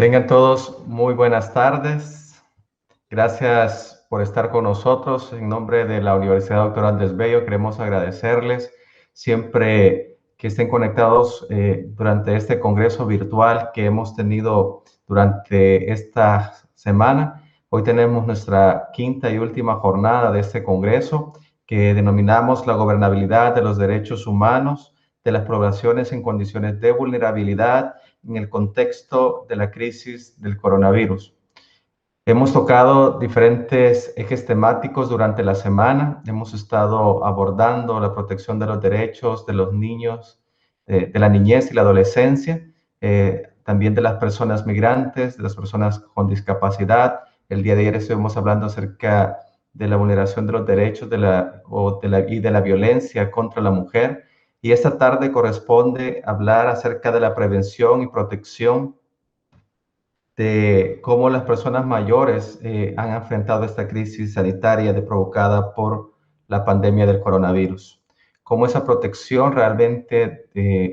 Tengan todos muy buenas tardes. Gracias por estar con nosotros. En nombre de la Universidad Doctor Andrés Bello, queremos agradecerles siempre que estén conectados durante este congreso virtual que hemos tenido durante esta semana. Hoy tenemos nuestra quinta y última jornada de este congreso que denominamos la gobernabilidad de los derechos humanos de las poblaciones en condiciones de vulnerabilidad en el contexto de la crisis del coronavirus. Hemos tocado diferentes ejes temáticos durante la semana. Hemos estado abordando la protección de los derechos de los niños, de la niñez y la adolescencia, también de las personas migrantes, de las personas con discapacidad. El día de ayer estuvimos hablando acerca de la vulneración de los derechos y de la violencia contra la mujer. Y esta tarde corresponde hablar acerca de la prevención y protección de cómo las personas mayores han enfrentado esta crisis sanitaria provocada por la pandemia del coronavirus. Cómo esa protección realmente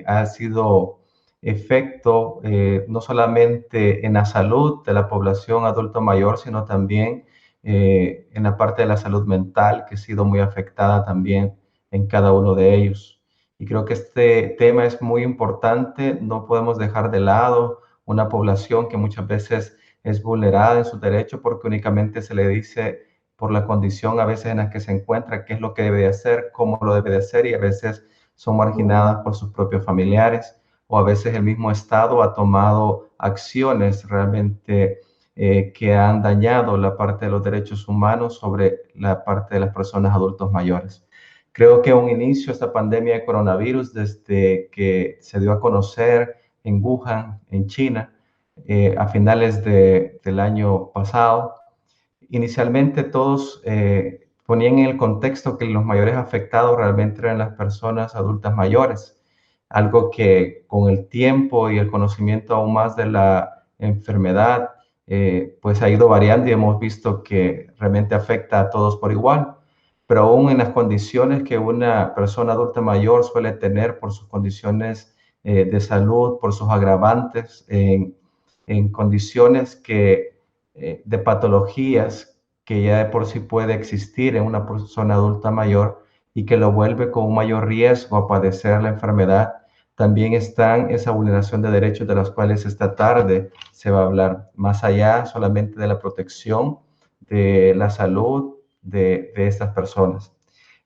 ha sido efecto no solamente en la salud de la población adulto mayor, sino también en la parte de la salud mental, que ha sido muy afectada también en cada uno de ellos. Y creo que este tema es muy importante, no podemos dejar de lado una población que muchas veces es vulnerada en sus derechos porque únicamente se le dice por la condición a veces en la que se encuentra qué es lo que debe de hacer, cómo lo debe de hacer, y a veces son marginadas por sus propios familiares, o a veces el mismo Estado ha tomado acciones realmente que han dañado la parte de los derechos humanos sobre la parte de las personas adultos mayores. Creo que un inicio a esta pandemia de coronavirus desde que se dio a conocer en Wuhan, en China, a finales del año pasado. Inicialmente todos ponían en el contexto que los mayores afectados realmente eran las personas adultas mayores, algo que con el tiempo y el conocimiento aún más de la enfermedad, pues ha ido variando y hemos visto que realmente afecta a todos por igual, pero aún en las condiciones que una persona adulta mayor suele tener por sus condiciones de salud, por sus agravantes, en condiciones de patologías que ya de por sí puede existir en una persona adulta mayor y que lo vuelve con un mayor riesgo a padecer la enfermedad. También están esa vulneración de derechos de los cuales esta tarde se va a hablar, más allá solamente de la protección de la salud de estas personas.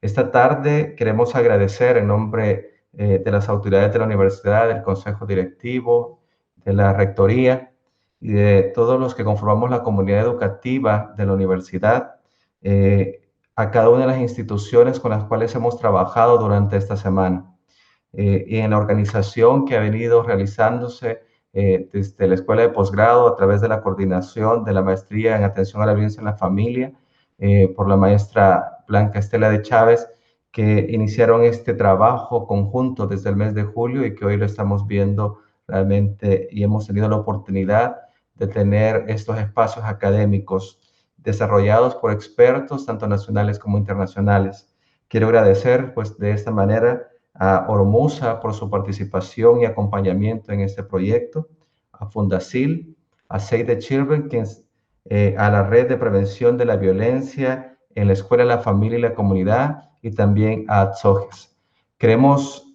Esta tarde queremos agradecer en nombre de las autoridades de la universidad, del consejo directivo, de la rectoría y de todos los que conformamos la comunidad educativa de la universidad, a cada una de las instituciones con las cuales hemos trabajado durante esta semana. Y en la organización que ha venido realizándose desde la escuela de posgrado a través de la coordinación de la maestría en atención a la violencia en la familia por la maestra Blanca Estela de Chávez, que iniciaron este trabajo conjunto desde el mes de julio y que hoy lo estamos viendo realmente y hemos tenido la oportunidad de tener estos espacios académicos desarrollados por expertos tanto nacionales como internacionales. Quiero agradecer pues de esta manera a Ormusa por su participación y acompañamiento en este proyecto, a Fundasil, a Save the Children, a la Red de Prevención de la Violencia en la Escuela, la Familia y la Comunidad, y también a Atsoges. Queremos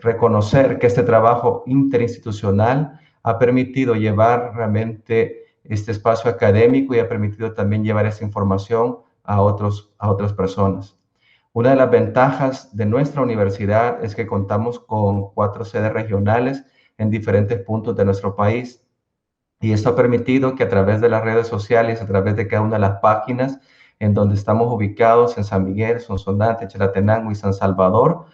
reconocer que este trabajo interinstitucional ha permitido llevar realmente este espacio académico y ha permitido también llevar esta información a otras personas. Una de las ventajas de nuestra universidad es que contamos con 4 sedes regionales en diferentes puntos de nuestro país y esto ha permitido que a través de las redes sociales, a través de cada una de las páginas en donde estamos ubicados en San Miguel, Sonsonate, Chalatenango y San Salvador,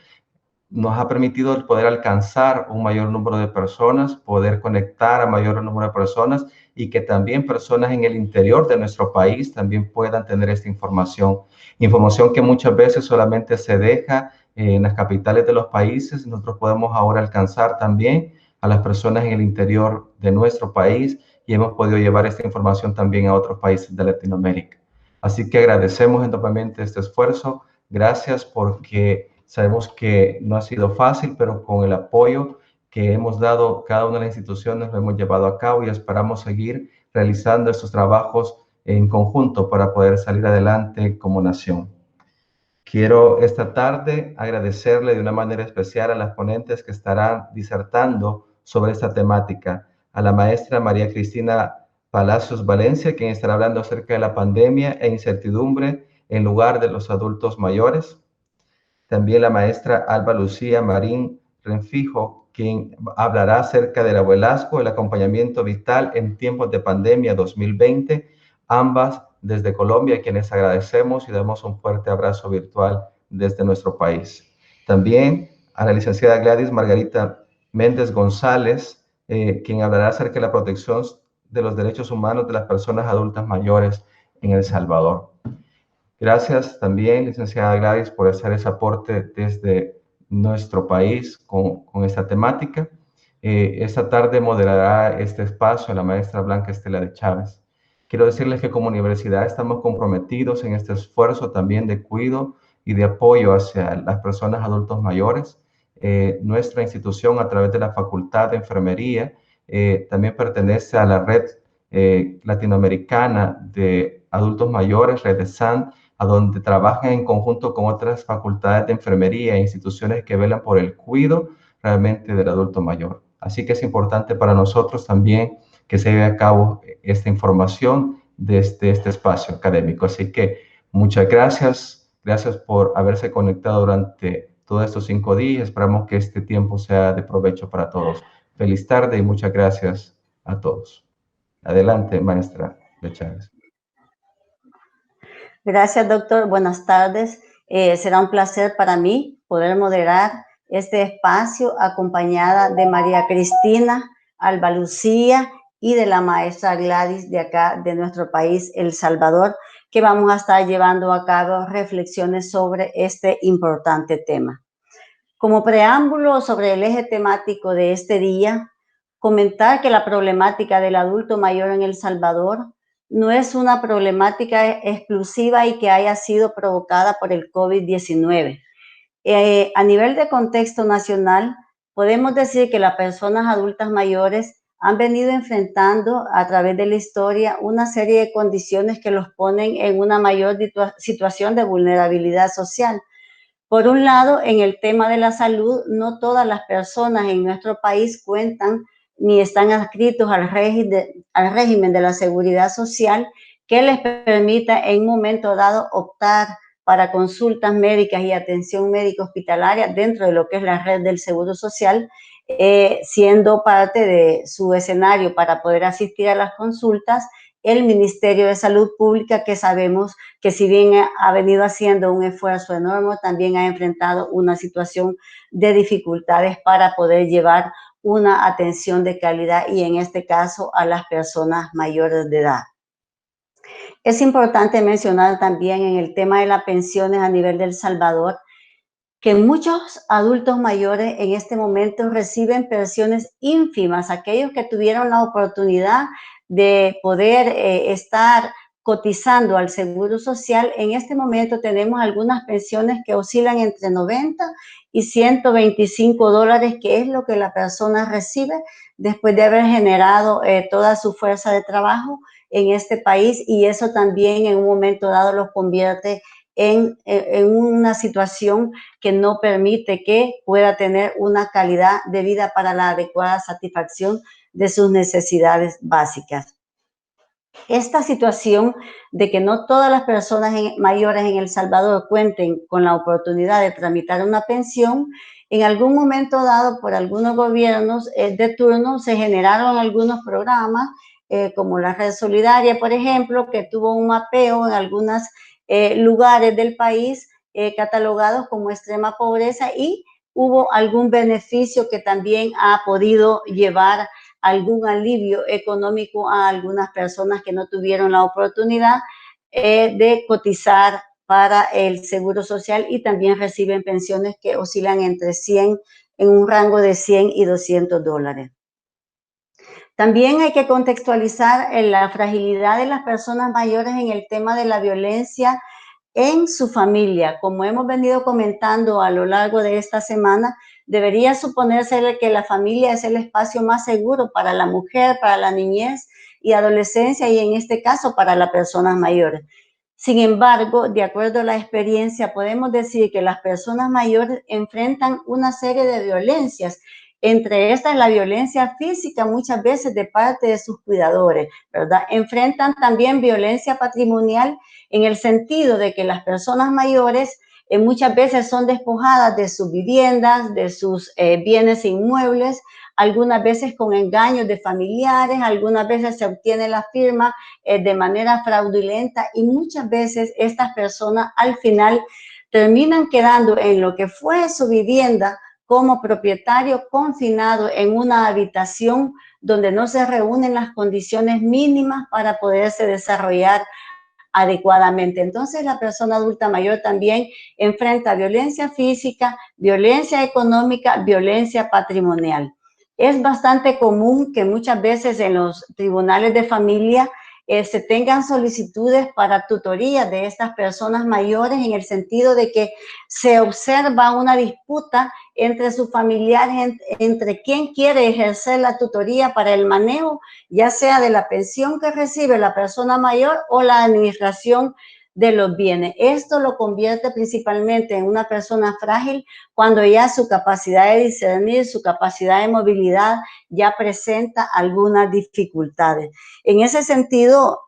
nos ha permitido el poder alcanzar un mayor número de personas, poder conectar a mayor número de personas y que también personas en el interior de nuestro país también puedan tener esta información. Información que muchas veces solamente se deja en las capitales de los países. Nosotros podemos ahora alcanzar también a las personas en el interior de nuestro país y hemos podido llevar esta información también a otros países de Latinoamérica. Así que agradecemos enormemente este esfuerzo. Gracias porque sabemos que no ha sido fácil, pero con el apoyo que hemos dado cada una de las instituciones, lo hemos llevado a cabo y esperamos seguir realizando estos trabajos en conjunto para poder salir adelante como nación. Quiero esta tarde agradecerle de una manera especial a las ponentes que estarán disertando sobre esta temática, a la maestra María Cristina Palacios Valencia, quien estará hablando acerca de la pandemia e incertidumbre en lugar de los adultos mayores. También la maestra Alba Lucía Marín Renfijo, quien hablará acerca del abuelazgo, el acompañamiento vital en tiempos de pandemia 2020, ambas desde Colombia, a quienes agradecemos y damos un fuerte abrazo virtual desde nuestro país. También a la licenciada Gladys Margarita Méndez González, quien hablará acerca de la protección de los derechos humanos de las personas adultas mayores en El Salvador. Gracias también, licenciada Gladys, por hacer ese aporte desde nuestro país con esta temática. Esta tarde moderará este espacio la maestra Blanca Estela de Chávez. Quiero decirles que como universidad estamos comprometidos en este esfuerzo también de cuidado y de apoyo hacia las personas adultos mayores. Nuestra institución, a través de la Facultad de Enfermería, también pertenece a la red latinoamericana de adultos mayores, Red de SAN, a donde trabajan en conjunto con otras facultades de enfermería e instituciones que velan por el cuidado realmente del adulto mayor. Así que es importante para nosotros también que se lleve a cabo esta información desde este espacio académico. Así que muchas gracias. Gracias por haberse conectado durante todos estos 5 días. Esperamos que este tiempo sea de provecho para todos. Feliz tarde y muchas gracias a todos. Adelante, maestra de Chávez. Gracias, doctor. Buenas tardes. Será un placer para mí poder moderar este espacio acompañada de María Cristina, Alba Lucía y de la maestra Gladys de acá, de nuestro país, El Salvador, que vamos a estar llevando a cabo reflexiones sobre este importante tema. Como preámbulo sobre el eje temático de este día, comentar que la problemática del adulto mayor en El Salvador no es una problemática exclusiva y que haya sido provocada por el COVID-19. A nivel de contexto nacional, podemos decir que las personas adultas mayores han venido enfrentando a través de la historia una serie de condiciones que los ponen en una mayor situación de vulnerabilidad social. Por un lado, en el tema de la salud, no todas las personas en nuestro país cuentan ni están adscritos al régimen de la seguridad social que les permita en un momento dado optar para consultas médicas y atención médica hospitalaria dentro de lo que es la red del Seguro Social, siendo parte de su escenario para poder asistir a las consultas el Ministerio de Salud Pública, que sabemos que si bien ha venido haciendo un esfuerzo enorme, también ha enfrentado una situación de dificultades para poder llevar una atención de calidad y en este caso a las personas mayores de edad. Es importante mencionar también en el tema de las pensiones a nivel de El Salvador que muchos adultos mayores en este momento reciben pensiones ínfimas, aquellos que tuvieron la oportunidad de poder estar cotizando al Seguro Social. En este momento tenemos algunas pensiones que oscilan entre 90 y 125 dólares, que es lo que la persona recibe después de haber generado toda su fuerza de trabajo en este país, y eso también en un momento dado los convierte en una situación que no permite que pueda tener una calidad de vida para la adecuada satisfacción de sus necesidades básicas. Esta situación de que no todas las personas mayores en El Salvador cuenten con la oportunidad de tramitar una pensión, en algún momento dado por algunos gobiernos de turno se generaron algunos programas como la Red Solidaria, por ejemplo, que tuvo un mapeo en algunas lugares del país catalogados como extrema pobreza, y hubo algún beneficio que también ha podido llevar algún alivio económico a algunas personas que no tuvieron la oportunidad de cotizar para el Seguro Social, y también reciben pensiones que oscilan entre 100, en un rango de 100 y 200 dólares. También hay que contextualizar la fragilidad de las personas mayores en el tema de la violencia en su familia. Como hemos venido comentando a lo largo de esta semana, debería suponerse que la familia es el espacio más seguro para la mujer, para la niñez y adolescencia, y en este caso para las personas mayores. Sin embargo, de acuerdo a la experiencia, podemos decir que las personas mayores enfrentan una serie de violencias. Entre estas, la violencia física, muchas veces de parte de sus cuidadores, ¿verdad? Enfrentan también violencia patrimonial, en el sentido de que las personas mayores muchas veces son despojadas de sus viviendas, de sus bienes inmuebles, algunas veces con engaños de familiares, algunas veces se obtiene la firma de manera fraudulenta, y muchas veces estas personas al final terminan quedando en lo que fue su vivienda como propietario confinado en una habitación donde no se reúnen las condiciones mínimas para poderse desarrollar adecuadamente. Entonces, la persona adulta mayor también enfrenta violencia física, violencia económica, violencia patrimonial. Es bastante común que muchas veces en los tribunales de familia se tengan solicitudes para tutoría de estas personas mayores, en el sentido de que se observa una disputa entre sus familiares, entre quién quiere ejercer la tutoría para el manejo, ya sea de la pensión que recibe la persona mayor o la administración de los bienes. Esto lo convierte principalmente en una persona frágil cuando ya su capacidad de discernir, su capacidad de movilidad ya presenta algunas dificultades. En ese sentido,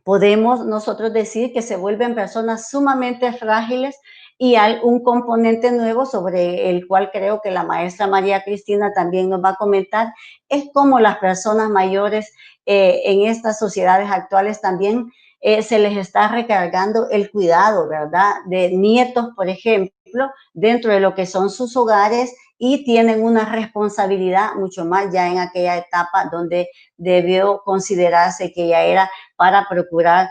podemos nosotros decir que se vuelven personas sumamente frágiles, y hay un componente nuevo sobre el cual creo que la maestra María Cristina también nos va a comentar, es cómo las personas mayores en estas sociedades actuales también se les está recargando el cuidado, ¿verdad?, de nietos, por ejemplo, dentro de lo que son sus hogares, y tienen una responsabilidad mucho más ya en aquella etapa donde debió considerarse que ya era para procurar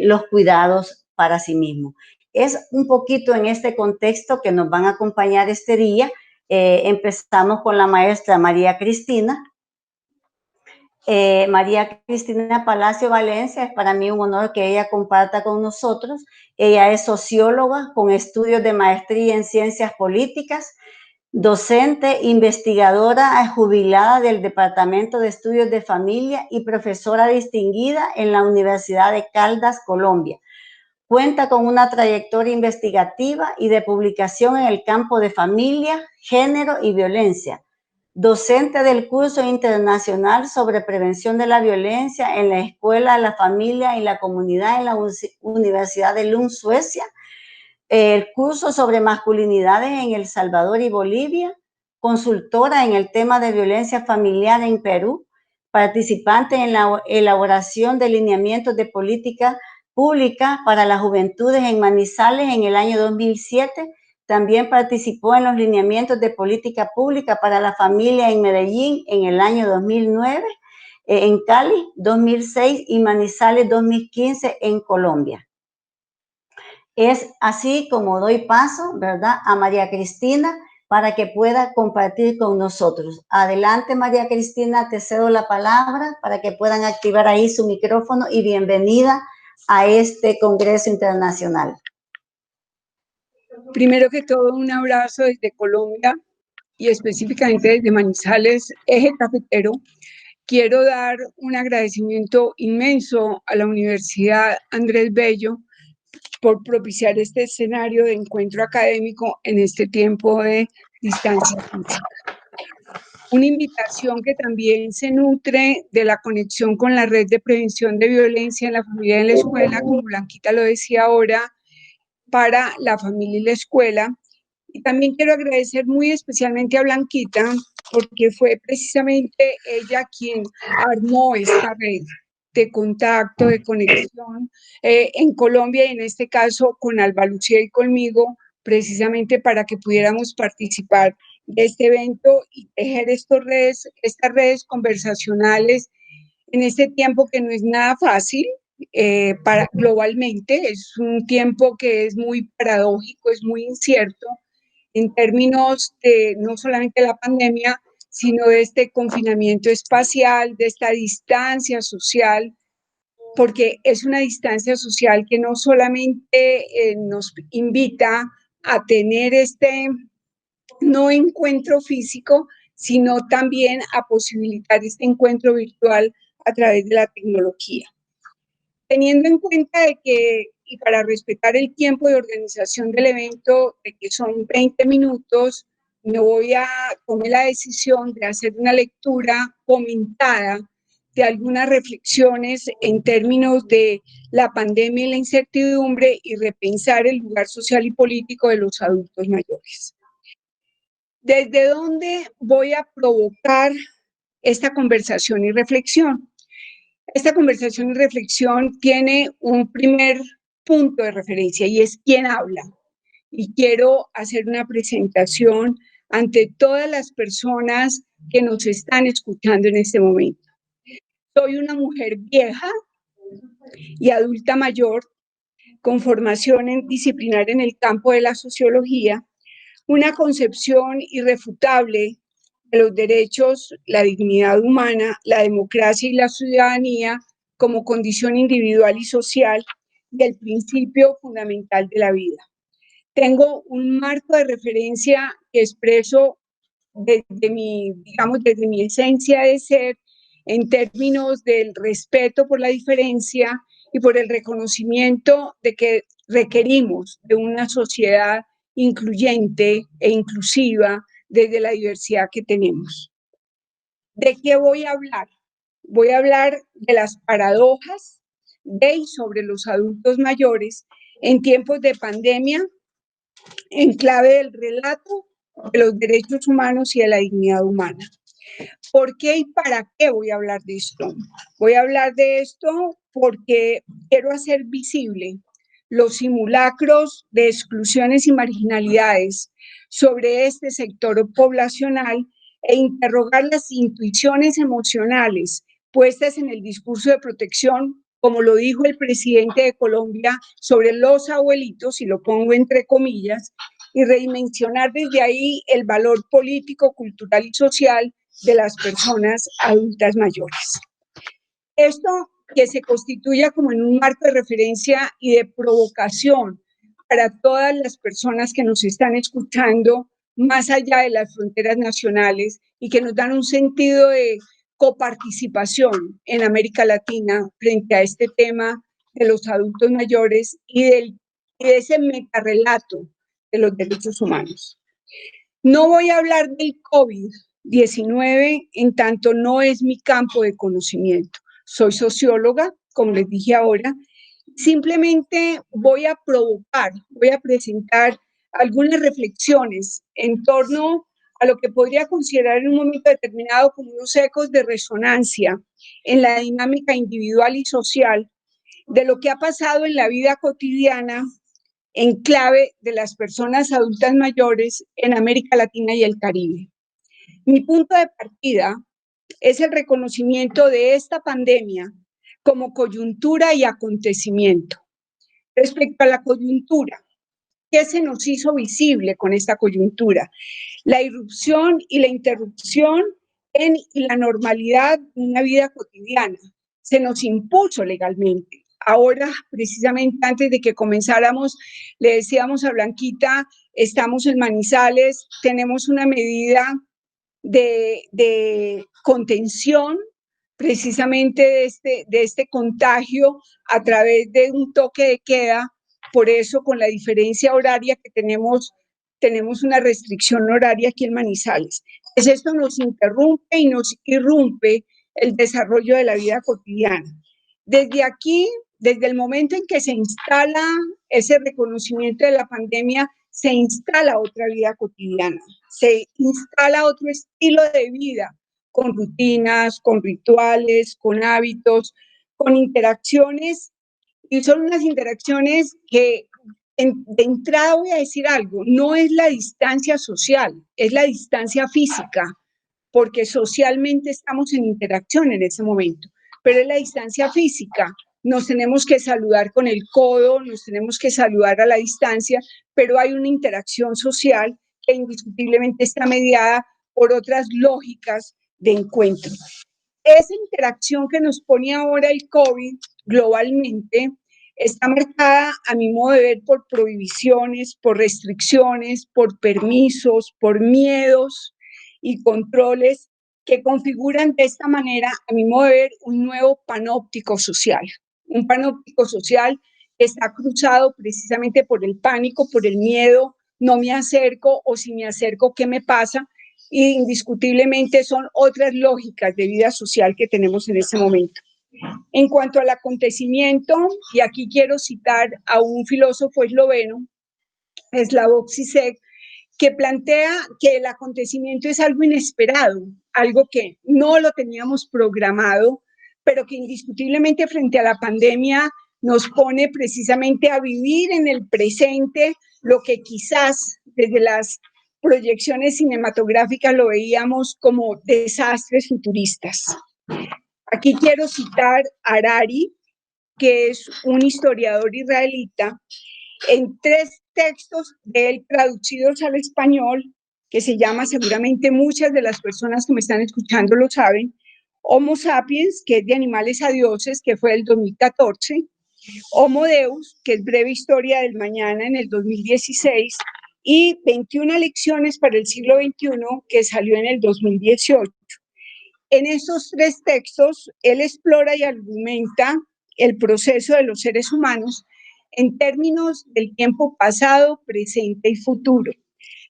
los cuidados para sí mismo. Es un poquito en este contexto que nos van a acompañar este día. Empezamos con la maestra María Cristina. María Cristina Palacio Valencia, es para mí un honor que ella comparta con nosotros. Ella es socióloga con estudios de maestría en ciencias políticas, docente, investigadora jubilada del Departamento de Estudios de Familia y profesora distinguida en la Universidad de Caldas, Colombia. Cuenta con una trayectoria investigativa y de publicación en el campo de familia, género y violencia. Docente del curso internacional sobre prevención de la violencia en la Escuela de la Familia y la Comunidad en la Universidad de Lund, Suecia. El curso sobre masculinidades en El Salvador y Bolivia. Consultora en el tema de violencia familiar en Perú. Participante en la elaboración de lineamientos de política pública para las juventudes en Manizales en el año 2007. También participó en los lineamientos de política pública para la familia en Medellín en el año 2009, en Cali 2006 y Manizales 2015 en Colombia. Es así como doy paso, ¿verdad?, a María Cristina para que pueda compartir con nosotros. Adelante, María Cristina, te cedo la palabra para que puedan activar ahí su micrófono, y bienvenida a este Congreso Internacional. Primero que todo, un abrazo desde Colombia y específicamente desde Manizales, eje cafetero. Quiero dar un agradecimiento inmenso a la Universidad Andrés Bello por propiciar este escenario de encuentro académico en este tiempo de distancia física. Una invitación que también se nutre de la conexión con la red de prevención de violencia en la familia y en la escuela, como Blanquita lo decía ahora, para la familia y la escuela. Y también quiero agradecer muy especialmente a Blanquita, porque fue precisamente ella quien armó esta red de contacto, de conexión en Colombia, y en este caso con Alba Lucía y conmigo, precisamente para que pudiéramos participar de este evento y tejer estas redes conversacionales en este tiempo que no es nada fácil. Globalmente es un tiempo que es muy paradójico, es muy incierto en términos de no solamente la pandemia, sino de este confinamiento espacial, de esta distancia social, porque es una distancia social que no solamente nos invita a tener no encuentro físico, sino también a posibilitar este encuentro virtual a través de la tecnología. Teniendo en cuenta de que, y para respetar el tiempo de organización del evento, de que son 20 minutos, tomé la decisión de hacer una lectura comentada de algunas reflexiones en términos de la pandemia y la incertidumbre y repensar el lugar social y político de los adultos mayores. ¿Desde dónde voy a provocar esta conversación y reflexión? Esta conversación y reflexión tiene un primer punto de referencia y es quién habla. Y quiero hacer una presentación ante todas las personas que nos están escuchando en este momento. Soy una mujer vieja y adulta mayor con formación disciplinar en el campo de la sociología, una concepción irrefutable de los derechos, la dignidad humana, la democracia y la ciudadanía como condición individual y social y el principio fundamental de la vida. Tengo un marco de referencia que expreso desde mi esencia de ser en términos del respeto por la diferencia y por el reconocimiento de que requerimos de una sociedad incluyente e inclusiva desde la diversidad que tenemos. ¿De qué voy a hablar? Voy a hablar de las paradojas de y sobre los adultos mayores en tiempos de pandemia, en clave del relato de los derechos humanos y de la dignidad humana. ¿Por qué y para qué voy a hablar de esto? Voy a hablar de esto porque quiero hacer visible los simulacros de exclusiones y marginalidades sobre este sector poblacional e interrogar las intuiciones emocionales puestas en el discurso de protección, como lo dijo el presidente de Colombia, sobre los abuelitos, y lo pongo entre comillas, y redimensionar desde ahí el valor político, cultural y social de las personas adultas mayores. Esto que se constituya como en un marco de referencia y de provocación para todas las personas que nos están escuchando más allá de las fronteras nacionales y que nos dan un sentido de coparticipación en América Latina frente a este tema de los adultos mayores y de ese metarrelato de los derechos humanos. No voy a hablar del COVID-19 en tanto no es mi campo de conocimiento. Soy socióloga, como les dije ahora. Simplemente voy a presentar algunas reflexiones en torno a lo que podría considerar en un momento determinado como unos ecos de resonancia en la dinámica individual y social de lo que ha pasado en la vida cotidiana en clave de las personas adultas mayores en América Latina y el Caribe. Mi punto de partida es el reconocimiento de esta pandemia como coyuntura y acontecimiento. Respecto a la coyuntura, ¿qué se nos hizo visible con esta coyuntura? La irrupción y la interrupción en la normalidad de una vida cotidiana. Se nos impuso legalmente. Ahora, precisamente antes de que comenzáramos, le decíamos a Blanquita, estamos en Manizales, tenemos una medida de contención precisamente de este contagio a través de un toque de queda. Por eso, con la diferencia horaria que tenemos una restricción horaria aquí en Manizales. Pues esto nos interrumpe y nos irrumpe el desarrollo de la vida cotidiana. Desde aquí, desde el momento en que se instala ese reconocimiento de la pandemia, se instala otra vida cotidiana, se instala otro estilo de vida, con rutinas, con rituales, con hábitos, con interacciones, y son unas interacciones que de entrada voy a decir algo, no es la distancia social, es la distancia física, porque socialmente estamos en interacción en ese momento, pero es la distancia física. Nos tenemos que saludar con el codo, nos tenemos que saludar a la distancia, pero hay una interacción social que indiscutiblemente está mediada por otras lógicas de encuentro. Esa interacción que nos pone ahora el COVID globalmente está marcada, a mi modo de ver, por prohibiciones, por restricciones, por permisos, por miedos y controles que configuran de esta manera, a mi modo de ver, un nuevo panóptico social. Un panóptico social que está cruzado precisamente por el pánico, por el miedo, no me acerco, o si me acerco, ¿qué me pasa? Y indiscutiblemente son otras lógicas de vida social que tenemos en este momento. En cuanto al acontecimiento, y aquí quiero citar a un filósofo esloveno, Slavoj Žižek, que plantea que el acontecimiento es algo inesperado, algo que no lo teníamos programado, pero que indiscutiblemente frente a la pandemia nos pone precisamente a vivir en el presente lo que quizás desde las proyecciones cinematográficas lo veíamos como desastres futuristas. Aquí quiero citar a Harari, que es un historiador israelita, en 3 textos de él traducidos al español, que se llama, seguramente muchas de las personas que me están escuchando lo saben, Homo sapiens, que es de animales a dioses, que fue el 2014, Homo Deus, que es breve historia del mañana, en el 2016, y 21 lecciones para el siglo XXI, que salió en el 2018. En esos 3 textos, él explora y argumenta el proceso de los seres humanos en términos del tiempo pasado, presente y futuro.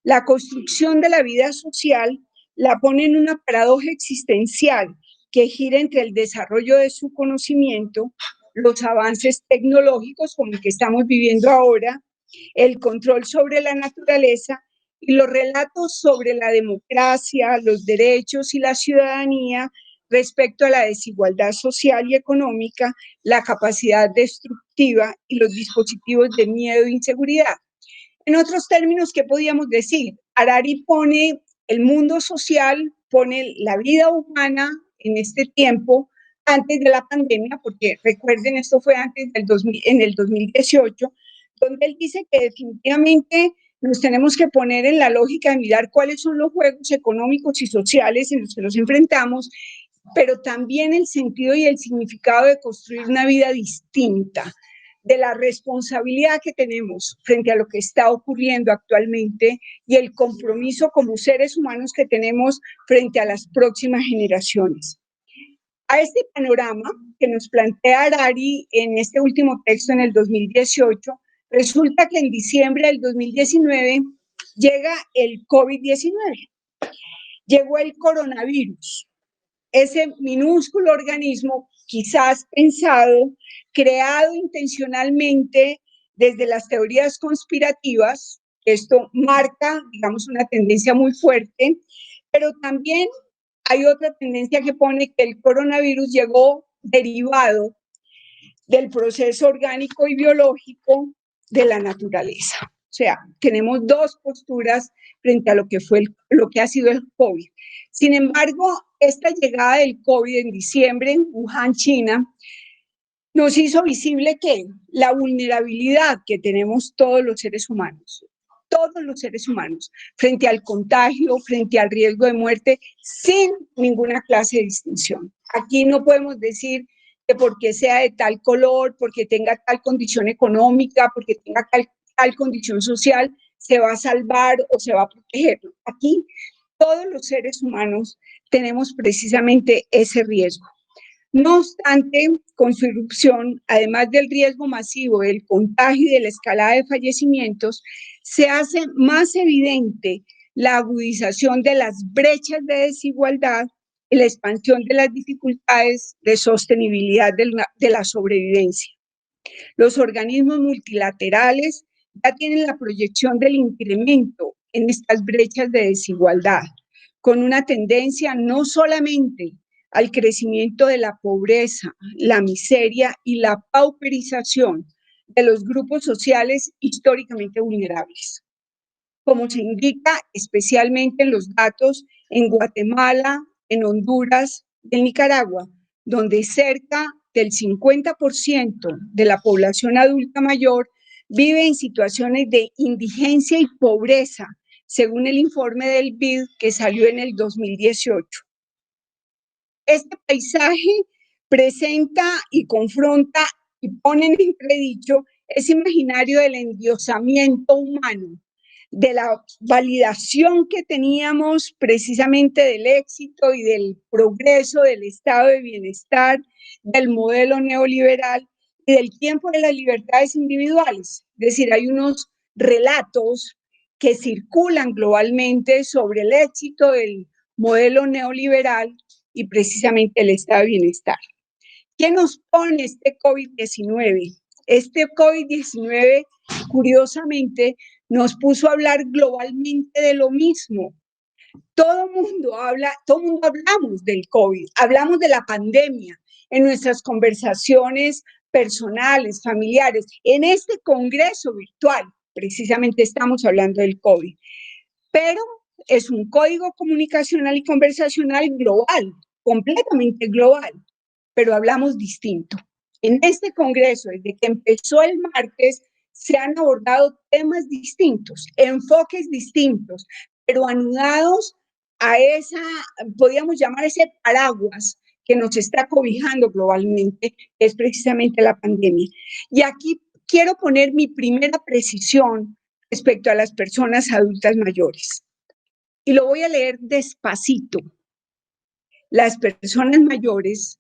La construcción de la vida social la pone en una paradoja existencial que gira entre el desarrollo de su conocimiento, los avances tecnológicos como el que estamos viviendo ahora, el control sobre la naturaleza y los relatos sobre la democracia, los derechos y la ciudadanía respecto a la desigualdad social y económica, la capacidad destructiva y los dispositivos de miedo e inseguridad. En otros términos, ¿qué podíamos decir? Harari pone el mundo social, pone la vida humana en este tiempo, antes de la pandemia, porque recuerden, esto fue antes del 2000, en el 2018, donde él dice que definitivamente nos tenemos que poner en la lógica de mirar cuáles son los juegos económicos y sociales en los que nos enfrentamos, pero también el sentido y el significado de construir una vida distinta, de la responsabilidad que tenemos frente a lo que está ocurriendo actualmente y el compromiso como seres humanos que tenemos frente a las próximas generaciones. A este panorama que nos plantea Harari en este último texto en el 2018, resulta que en diciembre del 2019 llega el COVID-19, llegó el coronavirus, ese minúsculo organismo quizás pensado, creado intencionalmente desde las teorías conspirativas. Esto marca, digamos, una tendencia muy fuerte, pero también hay otra tendencia que pone que el coronavirus llegó derivado del proceso orgánico y biológico de la naturaleza. O sea, tenemos 2 posturas frente a lo que ha sido el COVID. Sin embargo, esta llegada del COVID en diciembre en Wuhan, China, nos hizo visible que la vulnerabilidad que tenemos todos los seres humanos, frente al contagio, frente al riesgo de muerte, sin ninguna clase de distinción. Aquí no podemos decir que porque sea de tal color, porque tenga tal condición económica, porque tenga tal condición social, se va a salvar o se va a proteger. Aquí todos los seres humanos tenemos precisamente ese riesgo. No obstante, con su irrupción, además del riesgo masivo del contagio y de la escalada de fallecimientos, se hace más evidente la agudización de las brechas de desigualdad y la expansión de las dificultades de sostenibilidad de la sobrevivencia. Los organismos multilaterales ya tienen la proyección del incremento en estas brechas de desigualdad, con una tendencia no solamente al crecimiento de la pobreza, la miseria y la pauperización de los grupos sociales históricamente vulnerables, como se indica especialmente en los datos en Guatemala, en Honduras y en Nicaragua, donde cerca del 50% de la población adulta mayor vive en situaciones de indigencia y pobreza, según el informe del BID que salió en el 2018. Este paisaje presenta y confronta y ponen en entredicho ese imaginario del endiosamiento humano, de la validación que teníamos precisamente del éxito y del progreso del estado de bienestar, del modelo neoliberal y del tiempo de las libertades individuales. Es decir, hay unos relatos que circulan globalmente sobre el éxito del modelo neoliberal y precisamente el estado de bienestar. ¿Qué nos pone este COVID-19? Este COVID-19, curiosamente, nos puso a hablar globalmente de lo mismo. Todo el mundo hablamos del COVID, hablamos de la pandemia en nuestras conversaciones personales, familiares. En este congreso virtual, precisamente estamos hablando del COVID. Pero es un código comunicacional y conversacional global, completamente global, pero hablamos distinto. En este congreso, desde que empezó el martes, se han abordado temas distintos, enfoques distintos, pero anudados a esa, podríamos llamar ese paraguas que nos está cobijando globalmente, que es precisamente la pandemia. Y aquí quiero poner mi primera precisión respecto a las personas adultas mayores. Y lo voy a leer despacito. Las personas mayores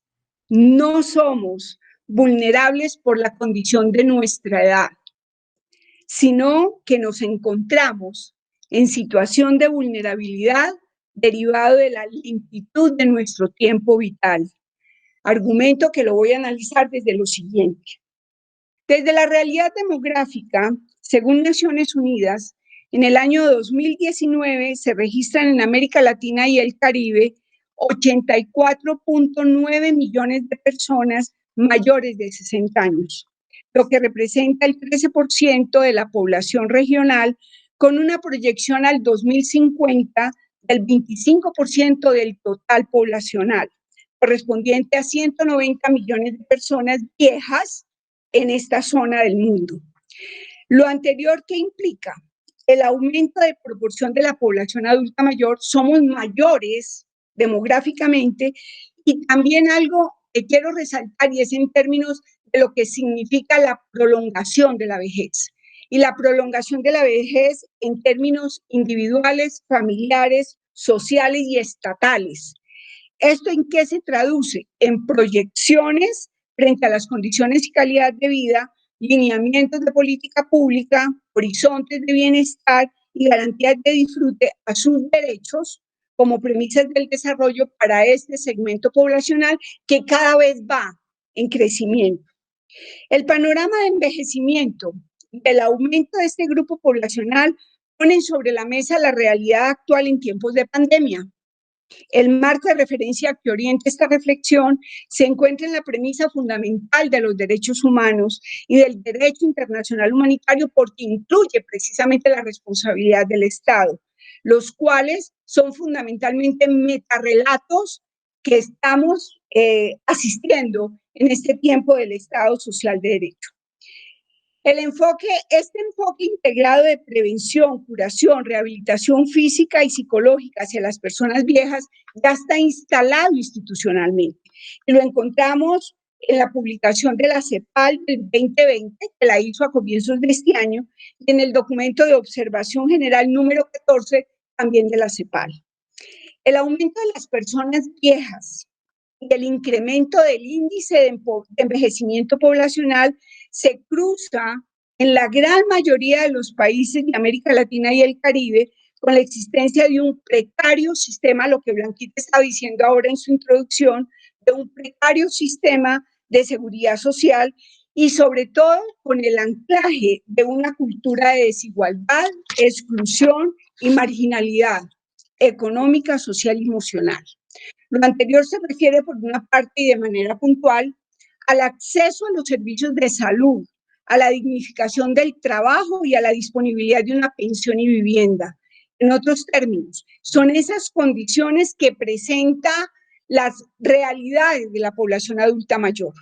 no somos vulnerables por la condición de nuestra edad, sino que nos encontramos en situación de vulnerabilidad derivado de la lentitud de nuestro tiempo vital. Argumento que lo voy a analizar desde lo siguiente. Desde la realidad demográfica, según Naciones Unidas, en el año 2019 se registran en América Latina y el Caribe 84.9 millones de personas mayores de 60 años, lo que representa el 13% de la población regional, con una proyección al 2050 del 25% del total poblacional, correspondiente a 190 millones de personas viejas en esta zona del mundo. Lo anterior, ¿qué implica? El aumento de proporción de la población adulta mayor, somos mayores demográficamente, y también algo que quiero resaltar, y es en términos de lo que significa la prolongación de la vejez. Y la prolongación de la vejez en términos individuales, familiares, sociales y estatales. ¿Esto en qué se traduce? En proyecciones frente a las condiciones y calidad de vida, lineamientos de política pública, horizontes de bienestar y garantías de disfrute a sus derechos como premisas del desarrollo para este segmento poblacional que cada vez va en crecimiento. El panorama de envejecimiento y el aumento de este grupo poblacional ponen sobre la mesa la realidad actual en tiempos de pandemia. El marco de referencia que orienta esta reflexión se encuentra en la premisa fundamental de los derechos humanos y del derecho internacional humanitario, porque incluye precisamente la responsabilidad del Estado, los cuales son fundamentalmente metarrelatos que estamos asistiendo en este tiempo del Estado social de derecho. Este enfoque integrado de prevención, curación, rehabilitación física y psicológica hacia las personas viejas ya está instalado institucionalmente. Y lo encontramos en la publicación de la CEPAL del 2020, que la hizo a comienzos de este año, y en el documento de observación general número 14, también de la CEPAL. El aumento de las personas viejas y el incremento del índice de envejecimiento poblacional se cruza en la gran mayoría de los países de América Latina y el Caribe con la existencia de un precario sistema, lo que Blanquita estaba diciendo ahora en su introducción, de un precario sistema de seguridad social y sobre todo con el anclaje de una cultura de desigualdad, exclusión y marginalidad económica, social y emocional. Lo anterior se refiere, por una parte y de manera puntual, al acceso a los servicios de salud, a la dignificación del trabajo y a la disponibilidad de una pensión y vivienda. En otros términos, son esas condiciones que presenta las realidades de la población adulta mayor.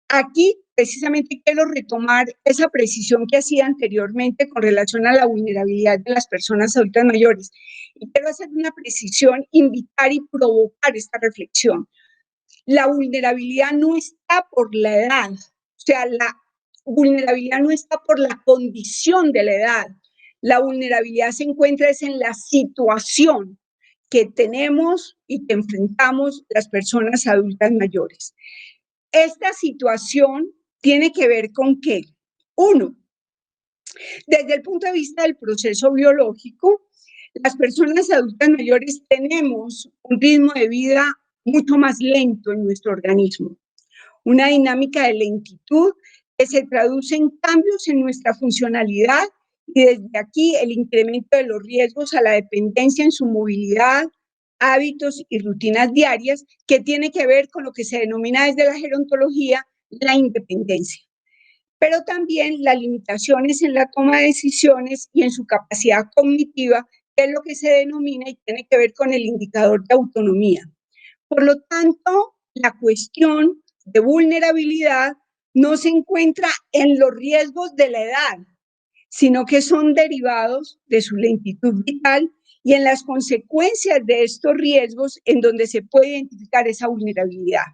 Aquí, precisamente, quiero retomar esa precisión que hacía anteriormente con relación a la vulnerabilidad de las personas adultas mayores. Y quiero hacer una precisión, invitar y provocar esta reflexión. La vulnerabilidad no está por la edad. sea, la vulnerabilidad no está por la condición de la edad. La vulnerabilidad se encuentra es en la situación que tenemos y que enfrentamos las personas adultas mayores. Esta situación tiene que ver con que, uno, desde el punto de vista del proceso biológico, las personas adultas mayores tenemos un ritmo de vida mucho más lento en nuestro organismo, una dinámica de lentitud que se traduce en cambios en nuestra funcionalidad y desde aquí el incremento de los riesgos a la dependencia en su movilidad, hábitos y rutinas diarias, que tiene que ver con lo que se denomina desde la gerontología la independencia, pero también las limitaciones en la toma de decisiones y en su capacidad cognitiva, que es lo que se denomina y tiene que ver con el indicador de autonomía. Por lo tanto, la cuestión de vulnerabilidad no se encuentra en los riesgos de la edad, sino que son derivados de su lentitud vital y en las consecuencias de estos riesgos en donde se puede identificar esa vulnerabilidad.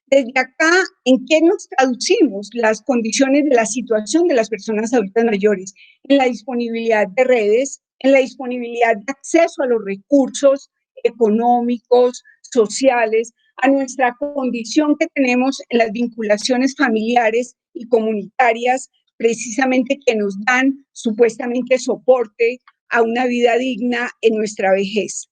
Desde acá, ¿en qué nos traducimos las condiciones de la situación de las personas adultas mayores? En la disponibilidad de redes, en la disponibilidad de acceso a los recursos económicos, sociales, a nuestra condición que tenemos en las vinculaciones familiares y comunitarias, precisamente que nos dan supuestamente soporte a una vida digna en nuestra vejez.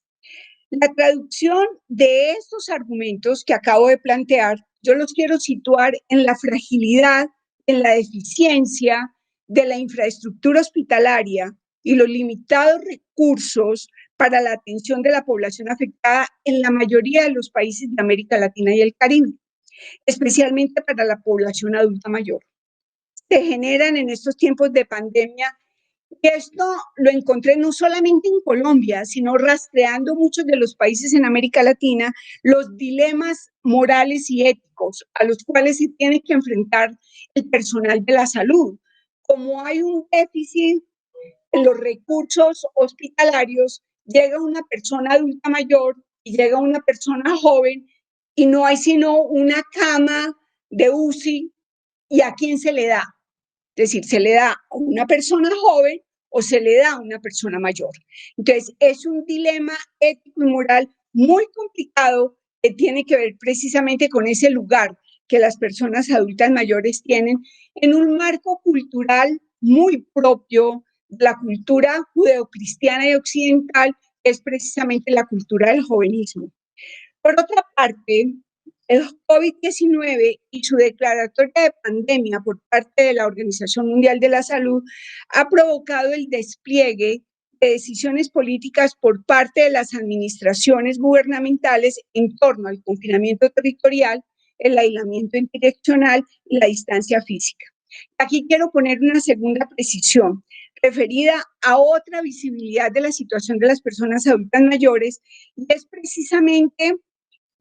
La traducción de estos argumentos que acabo de plantear, yo los quiero situar en la fragilidad, en la deficiencia de la infraestructura hospitalaria y los limitados recursos para la atención de la población afectada en la mayoría de los países de América Latina y el Caribe, especialmente para la población adulta mayor. Se generan en estos tiempos de pandemia. Y esto lo encontré no solamente en Colombia, sino rastreando muchos de los países en América Latina, los dilemas morales y éticos a los cuales se tiene que enfrentar el personal de la salud. Como hay un déficit en los recursos hospitalarios, llega una persona adulta mayor y llega una persona joven y no hay sino una cama de UCI, ¿y a quién se le da? Es decir, se le da a una persona joven o se le da a una persona mayor. Entonces, es un dilema ético y moral muy complicado que tiene que ver precisamente con ese lugar que las personas adultas mayores tienen en un marco cultural muy propio de la cultura judeocristiana y occidental, que es precisamente la cultura del jovenismo. Por otra parte, el COVID-19 y su declaratoria de pandemia por parte de la Organización Mundial de la Salud ha provocado el despliegue de decisiones políticas por parte de las administraciones gubernamentales en torno al confinamiento territorial, el aislamiento indireccional y la distancia física. Aquí quiero poner una segunda precisión referida a otra visibilidad de la situación de las personas adultas mayores, y es precisamente,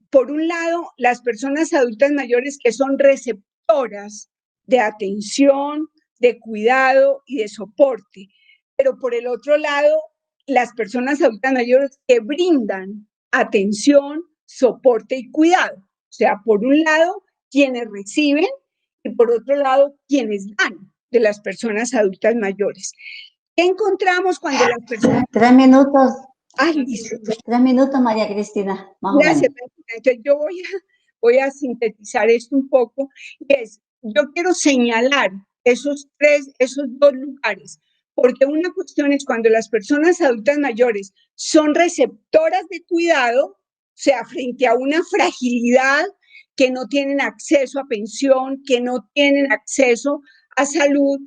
por un lado, las personas adultas mayores que son receptoras de atención, de cuidado y de soporte, pero por el otro lado, las personas adultas mayores que brindan atención, soporte y cuidado. O sea, por un lado, quienes reciben y por otro lado, quienes dan de las personas adultas mayores. ¿Qué encontramos cuando las personas... 3 minutos. Ay, listo. 3 minutos, María Cristina, más Gracias. o menos. Entonces yo voy a sintetizar esto un poco. Yo quiero señalar esos dos lugares, porque una cuestión es cuando las personas adultas mayores son receptoras de cuidado, o sea, frente a una fragilidad, que no tienen acceso a pensión, que no tienen acceso a salud,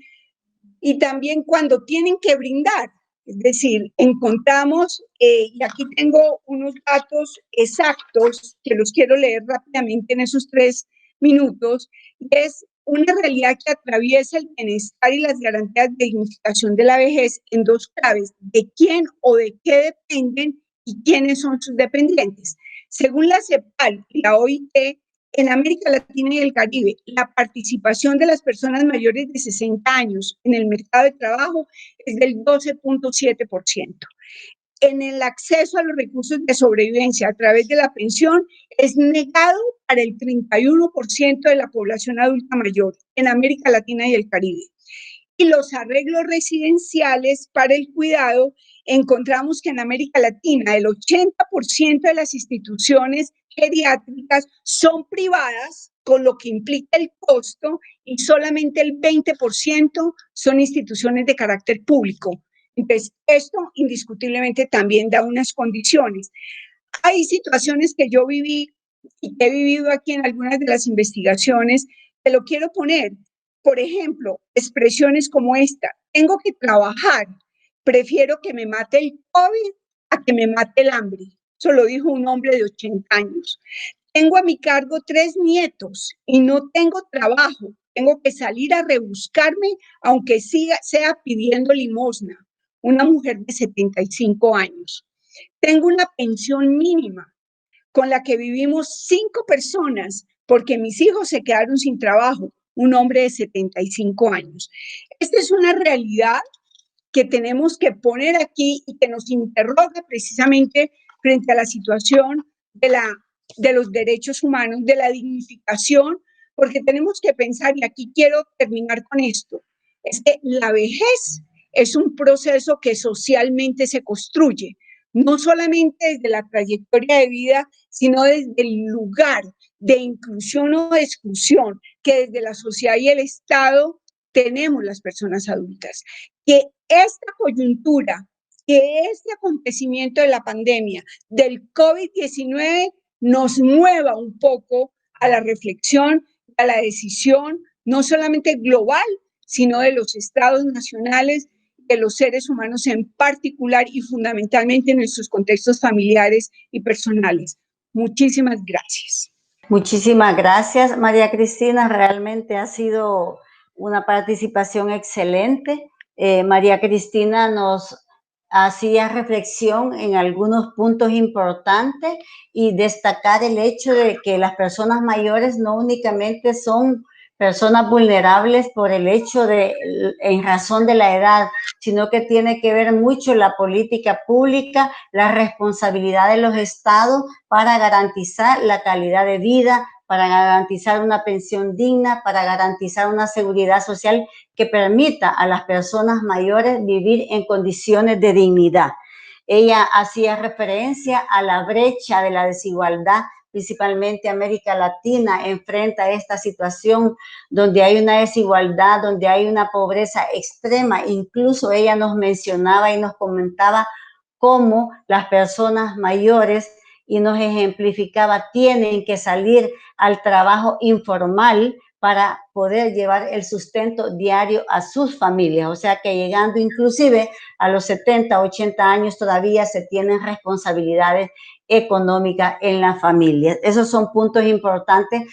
y también cuando tienen que brindar. Es decir, encontramos, y aquí tengo unos datos exactos que los quiero leer rápidamente en esos 3 minutos, y es una realidad que atraviesa el bienestar y las garantías de dignificación de la vejez en 2 claves: de quién o de qué dependen y quiénes son sus dependientes. Según la CEPAL y la OIT, en América Latina y el Caribe, la participación de las personas mayores de 60 años en el mercado de trabajo es del 12.7%. en el acceso a los recursos de sobrevivencia a través de la pensión es negado para el 31% de la población adulta mayor en América Latina y el Caribe. Y los arreglos residenciales para el cuidado, encontramos que en América Latina el 80% de las instituciones geriátricas son privadas, con lo que implica el costo, y solamente el 20% son instituciones de carácter público. Entonces, esto indiscutiblemente también da unas condiciones. Hay situaciones que yo viví y que he vivido aquí en algunas de las investigaciones, que lo quiero poner. Por ejemplo, expresiones como esta: tengo que trabajar, prefiero que me mate el COVID a que me mate el hambre. Eso lo dijo un hombre de 80 años. Tengo a mi cargo 3 nietos y no tengo trabajo. Tengo que salir a rebuscarme, aunque sea pidiendo limosna. Una mujer de 75 años. Tengo una pensión mínima con la que vivimos 5 personas porque mis hijos se quedaron sin trabajo. Un hombre de 75 años. Esta es una realidad que tenemos que poner aquí y que nos interroga precisamente frente a la situación de los derechos humanos, de la dignificación, porque tenemos que pensar, y aquí quiero terminar con esto, es que la vejez es un proceso que socialmente se construye, no solamente desde la trayectoria de vida, sino desde el lugar de inclusión o de exclusión que desde la sociedad y el Estado tenemos las personas adultas. Que esta coyuntura, que este acontecimiento de la pandemia, del COVID-19, nos mueva un poco a la reflexión, a la decisión, no solamente global, sino de los estados nacionales, de los seres humanos en particular y fundamentalmente en nuestros contextos familiares y personales. Muchísimas gracias. Muchísimas gracias, María Cristina. Realmente ha sido una participación excelente. María Cristina nos hacía reflexión en algunos puntos importantes y destacar el hecho de que las personas mayores no únicamente son personas vulnerables por el hecho de, en razón de la edad, sino que tiene que ver mucho la política pública, la responsabilidad de los estados para garantizar la calidad de vida, para garantizar una pensión digna, para garantizar una seguridad social que permita a las personas mayores vivir en condiciones de dignidad. Ella hacía referencia a la brecha de la desigualdad, principalmente América Latina enfrenta esta situación donde hay una desigualdad, donde hay una pobreza extrema. Incluso ella nos mencionaba y nos comentaba cómo las personas mayores, y nos ejemplificaba, tienen que salir al trabajo informal para poder llevar el sustento diario a sus familias. O sea que llegando inclusive a los 70, 80 años todavía se tienen responsabilidades económicas en la familia. Esos son puntos importantes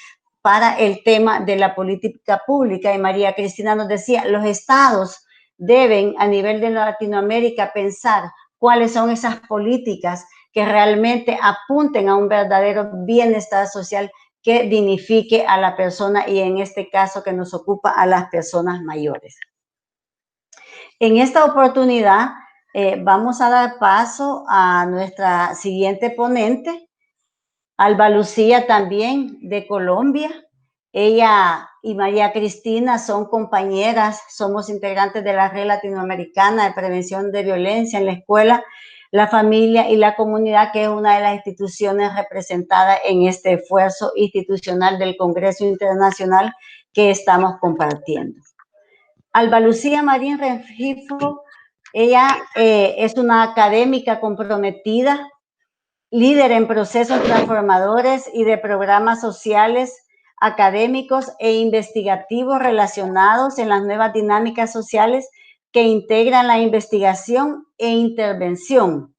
para el tema de la política pública. Y María Cristina nos decía, los estados deben a nivel de Latinoamérica pensar cuáles son esas políticas que realmente apunten a un verdadero bienestar social que dignifique a la persona y en este caso que nos ocupa a las personas mayores. En esta oportunidad vamos a dar paso a nuestra siguiente ponente, Alba Lucía también de Colombia. Ella y María Cristina son compañeras, somos integrantes de la Red Latinoamericana de Prevención de Violencia en la Escuela, la Familia y la Comunidad, que es una de las instituciones representadas en este esfuerzo institucional del Congreso Internacional que estamos compartiendo. Alba Lucía Marín Rengifo, ella es una académica comprometida, líder en procesos transformadores y de programas sociales, académicos e investigativos relacionados en las nuevas dinámicas sociales que integran la investigación e intervención.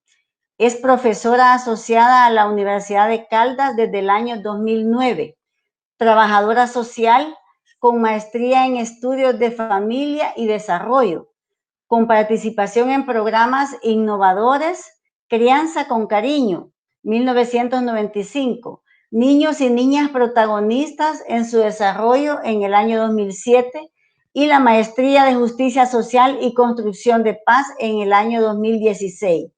Es profesora asociada a la Universidad de Caldas desde el año 2009, trabajadora social con maestría en estudios de familia y desarrollo, con participación en programas innovadores, Crianza con Cariño, 1995, Niños y Niñas Protagonistas en su Desarrollo en el año 2007 y la Maestría de Justicia Social y Construcción de Paz en el año 2016.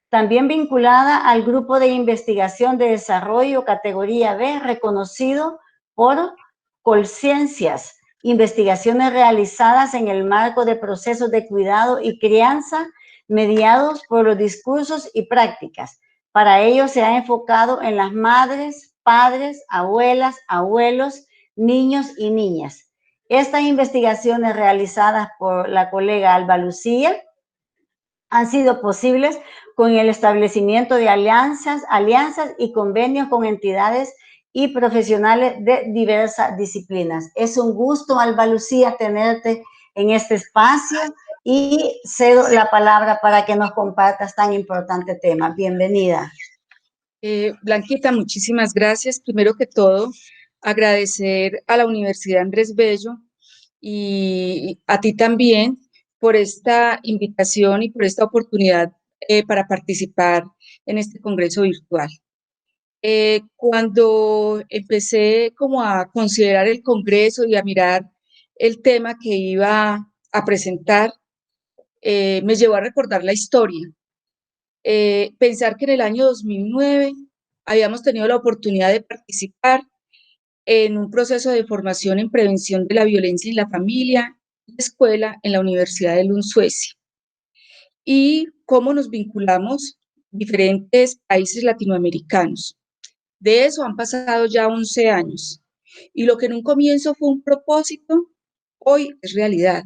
también vinculada al Grupo de Investigación de Desarrollo categoría B, reconocido por Colciencias, investigaciones realizadas en el marco de procesos de cuidado y crianza mediados por los discursos y prácticas. Para ello se ha enfocado en las madres, padres, abuelas, abuelos, niños y niñas. Estas investigaciones realizadas por la colega Alba Lucía han sido posibles con el establecimiento de alianzas y convenios con entidades y profesionales de diversas disciplinas. Es un gusto, Alba Lucía, tenerte en este espacio y cedo la palabra para que nos compartas tan importante tema. Bienvenida. Blanquita, muchísimas gracias. Primero que todo, agradecer a la Universidad Andrés Bello y a ti también por esta invitación y por esta oportunidad para participar en este congreso virtual. Cuando empecé como a considerar el congreso y a mirar el tema que iba a presentar, me llevó a recordar la historia. Pensar que en el año 2009 habíamos tenido la oportunidad de participar en un proceso de formación en prevención de la violencia en la familia y escuela en la Universidad de Lund, Suecia. Y cómo nos vinculamos diferentes países latinoamericanos. De eso han pasado ya 11 años. Y lo que en un comienzo fue un propósito, hoy es realidad.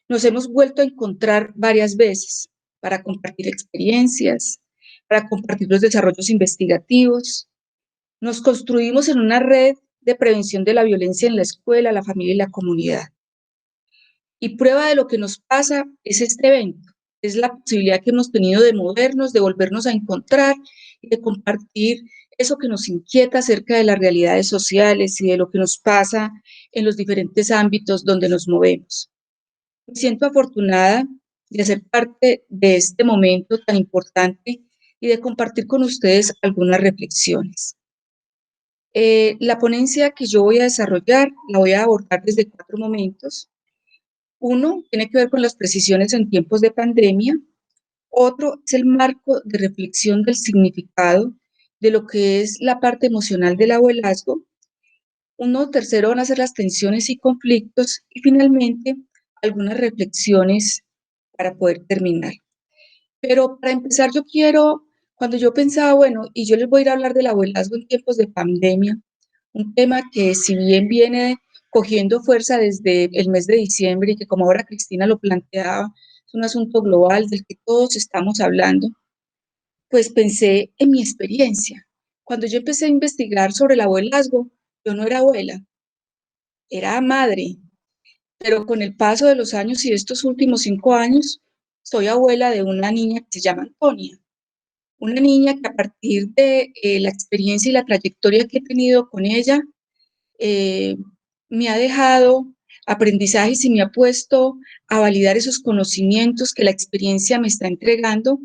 Nos hemos vuelto a encontrar varias veces para compartir experiencias, para compartir los desarrollos investigativos. Nos construimos en una red de prevención de la violencia en la escuela, la familia y la comunidad. Y prueba de lo que nos pasa es este evento, es la posibilidad que hemos tenido de movernos, de volvernos a encontrar y de compartir eso que nos inquieta acerca de las realidades sociales y de lo que nos pasa en los diferentes ámbitos donde nos movemos. Me siento afortunada de ser parte de este momento tan importante y de compartir con ustedes algunas reflexiones. La ponencia que yo voy a desarrollar la voy a abordar desde 4 momentos. Uno tiene que ver con las precisiones en tiempos de pandemia. Otro es el marco de reflexión del significado de lo que es la parte emocional del abuelazgo. Uno tercero van a ser las tensiones y conflictos. Y finalmente, algunas reflexiones para poder terminar. Pero para empezar, cuando yo pensaba, bueno, y yo les voy a ir a hablar del abuelazgo en tiempos de pandemia, un tema que si bien viene cogiendo fuerza desde el mes de diciembre y que como ahora Cristina lo planteaba, es un asunto global del que todos estamos hablando, pues pensé en mi experiencia. Cuando yo empecé a investigar sobre el abuelazgo, yo no era abuela, era madre, pero con el paso de los años y estos últimos 5 años, soy abuela de una niña que se llama Antonia. Una niña que a partir de la experiencia y la trayectoria que he tenido con ella, me ha dejado aprendizajes y me ha puesto a validar esos conocimientos que la experiencia me está entregando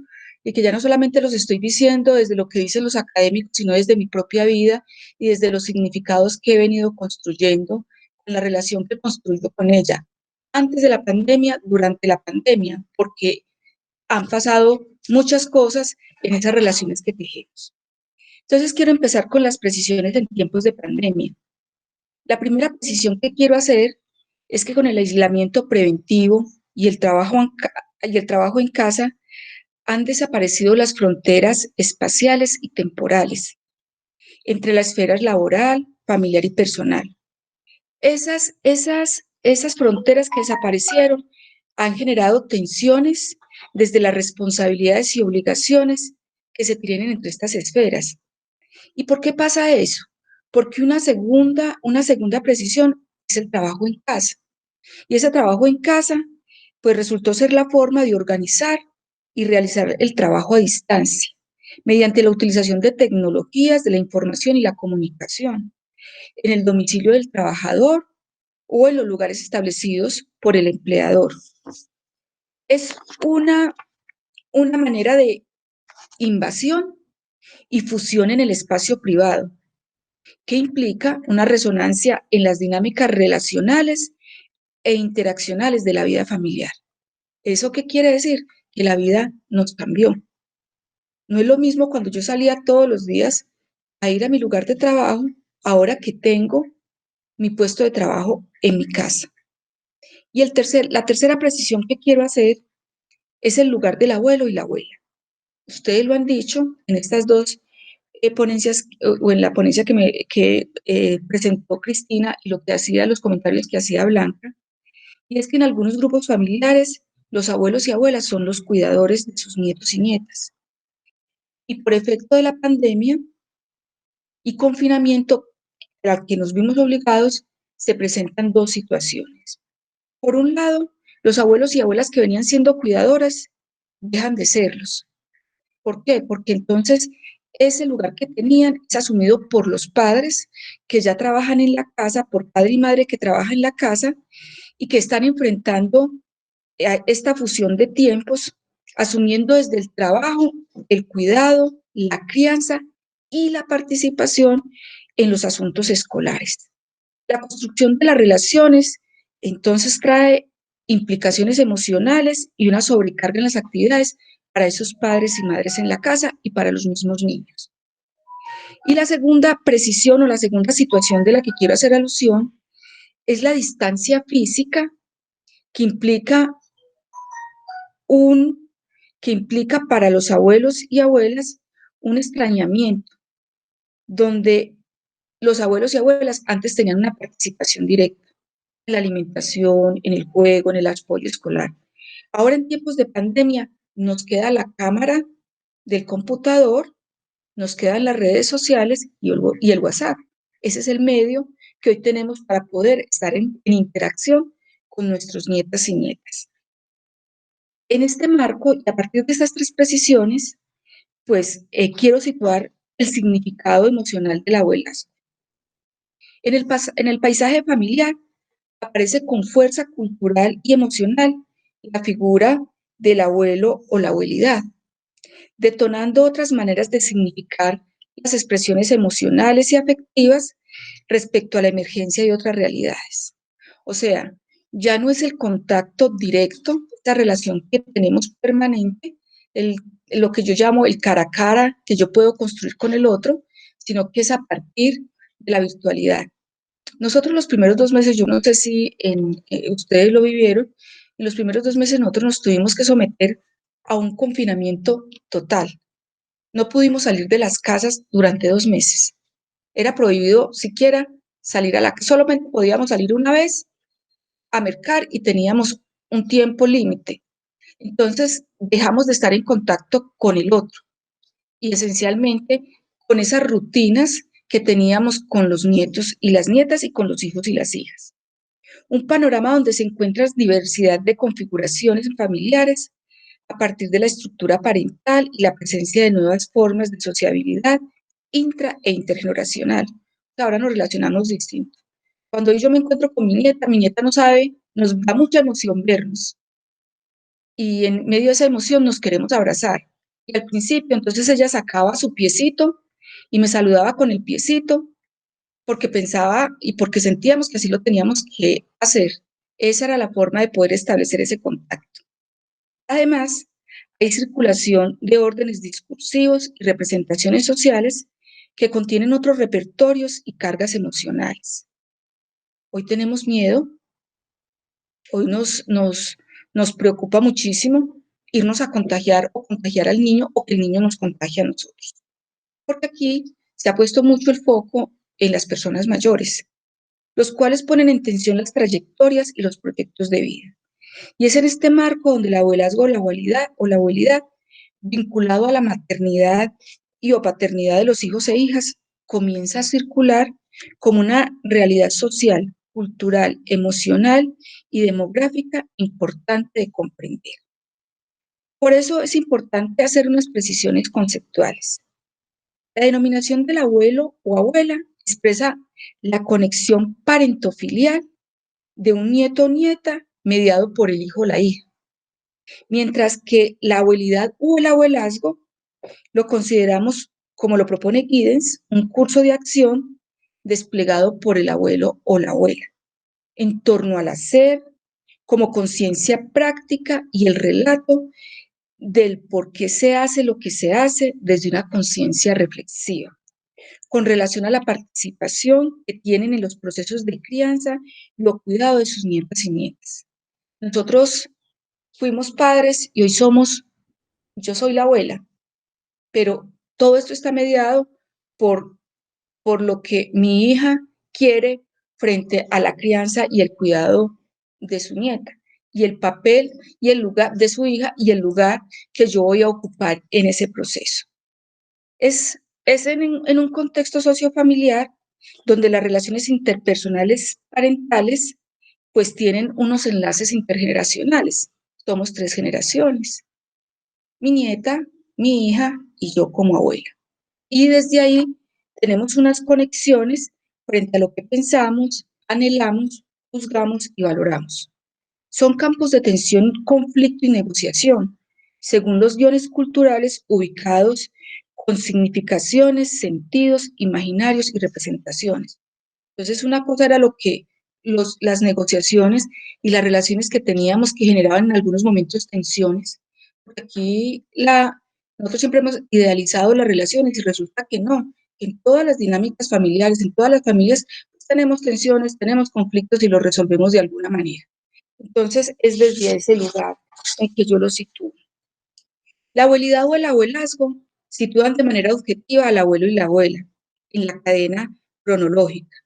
y que ya no solamente los estoy diciendo desde lo que dicen los académicos, sino desde mi propia vida y desde los significados que he venido construyendo en la relación que he construido con ella, antes de la pandemia, durante la pandemia, porque han pasado muchas cosas en esas relaciones que tejemos. Entonces quiero empezar con las precisiones en tiempos de pandemia. La primera precisión que quiero hacer es que con el aislamiento preventivo y el trabajo en casa han desaparecido las fronteras espaciales y temporales entre la esfera laboral, familiar y personal. Esas fronteras que desaparecieron han generado tensiones desde las responsabilidades y obligaciones que se tienen entre estas esferas. ¿Y por qué pasa eso? Porque una segunda precisión es el trabajo en casa. Y ese trabajo en casa, pues resultó ser la forma de organizar y realizar el trabajo a distancia, mediante la utilización de tecnologías de la información y la comunicación, en el domicilio del trabajador o en los lugares establecidos por el empleador. Es una manera de invasión y fusión en el espacio privado, que implica una resonancia en las dinámicas relacionales e interaccionales de la vida familiar. ¿Eso qué quiere decir? Que la vida nos cambió. No es lo mismo cuando yo salía todos los días a ir a mi lugar de trabajo, ahora que tengo mi puesto de trabajo en mi casa. Y la tercera precisión que quiero hacer es el lugar del abuelo y la abuela. Ustedes lo han dicho en estas dos ponencias, o en la ponencia que presentó Cristina, y lo que hacía, los comentarios que hacía Blanca, y es que en algunos grupos familiares los abuelos y abuelas son los cuidadores de sus nietos y nietas. Y por efecto de la pandemia y confinamiento al que nos vimos obligados, se presentan dos situaciones. Por un lado, los abuelos y abuelas que venían siendo cuidadoras dejan de serlos. ¿Por qué? Porque entonces ese lugar que tenían es asumido por los padres que ya trabajan en la casa, por padre y madre que trabajan en la casa y que están enfrentando esta fusión de tiempos, asumiendo desde el trabajo, el cuidado, la crianza y la participación en los asuntos escolares. La construcción de las relaciones entonces trae implicaciones emocionales y una sobrecarga en las actividades para esos padres y madres en la casa y para los mismos niños. Y la segunda precisión o la segunda situación de la que quiero hacer alusión es la distancia física que implica que implica para los abuelos y abuelas un extrañamiento, donde los abuelos y abuelas antes tenían una participación directa en la alimentación, en el juego, en el apoyo escolar. Ahora en tiempos de pandemia nos queda la cámara del computador, nos quedan las redes sociales y el WhatsApp. Ese es el medio que hoy tenemos para poder estar en interacción con nuestros nietas y nietas. En este marco, y a partir de estas tres precisiones, pues quiero situar el significado emocional del abuelazgo. En el paisaje familiar aparece con fuerza cultural y emocional la figura del abuelo o la abuelidad, detonando otras maneras de significar las expresiones emocionales y afectivas respecto a la emergencia de otras realidades. O sea, ya no es el contacto directo, esta relación que tenemos permanente, lo que yo llamo el cara a cara que yo puedo construir con el otro, sino que es a partir de la virtualidad. Nosotros los primeros 2 meses, yo no sé si ustedes lo vivieron, en los primeros 2 meses nosotros nos tuvimos que someter a un confinamiento total. No pudimos salir de las casas durante 2 meses. Era prohibido siquiera salir a la casa, solamente podíamos salir una vez a mercar y teníamos un tiempo límite. Entonces dejamos de estar en contacto con el otro y esencialmente con esas rutinas que teníamos con los nietos y las nietas y con los hijos y las hijas. Un panorama donde se encuentra diversidad de configuraciones familiares a partir de la estructura parental y la presencia de nuevas formas de sociabilidad intra e intergeneracional. Ahora nos relacionamos distinto. Cuando yo me encuentro con mi nieta no sabe, nos da mucha emoción vernos. Y en medio de esa emoción nos queremos abrazar. Y al principio, entonces ella sacaba su piecito y me saludaba con el piecito porque pensaba y porque sentíamos que así lo teníamos que hacer. Esa era la forma de poder establecer ese contacto. Además, hay circulación de órdenes discursivos y representaciones sociales que contienen otros repertorios y cargas emocionales. Hoy tenemos miedo, hoy nos preocupa muchísimo irnos a contagiar o contagiar al niño o que el niño nos contagie a nosotros. Porque aquí se ha puesto mucho el foco en las personas mayores, los cuales ponen en tensión las trayectorias y los proyectos de vida. Y es en este marco donde el abuelazgo o la abuelidad, vinculado a la maternidad y o paternidad de los hijos e hijas, comienza a circular como una realidad social, cultural, emocional y demográfica importante de comprender. Por eso es importante hacer unas precisiones conceptuales. La denominación del abuelo o abuela expresa la conexión parentofilial de un nieto o nieta mediado por el hijo o la hija, mientras que la abuelidad o el abuelazgo lo consideramos, como lo propone Giddens, un curso de acción desplegado por el abuelo o la abuela, en torno al hacer, como conciencia práctica y el relato del por qué se hace lo que se hace desde una conciencia reflexiva, con relación a la participación que tienen en los procesos de crianza y o cuidado de sus nietas y nietas. Nosotros fuimos padres y hoy yo soy la abuela, pero todo esto está mediado por, por lo que mi hija quiere frente a la crianza y el cuidado de su nieta, y el papel y el lugar de su hija y el lugar que yo voy a ocupar en ese proceso. Es en un contexto sociofamiliar donde las relaciones interpersonales parentales pues tienen unos enlaces intergeneracionales. Somos 3 generaciones, mi nieta, mi hija y yo como abuela. Y desde ahí tenemos unas conexiones frente a lo que pensamos, anhelamos, juzgamos y valoramos. Son campos de tensión, conflicto y negociación, según los guiones culturales ubicados con significaciones, sentidos, imaginarios y representaciones. Entonces, una cosa era lo que las negociaciones y las relaciones que teníamos que generaban en algunos momentos tensiones. Porque aquí nosotros siempre hemos idealizado las relaciones y resulta que no. En todas las dinámicas familiares, en todas las familias, pues, tenemos tensiones, tenemos conflictos y los resolvemos de alguna manera. Entonces, es desde ese lugar en que yo lo sitúo. La abuelidad o el abuelazgo sitúan de manera objetiva al abuelo y la abuela en la cadena cronológica,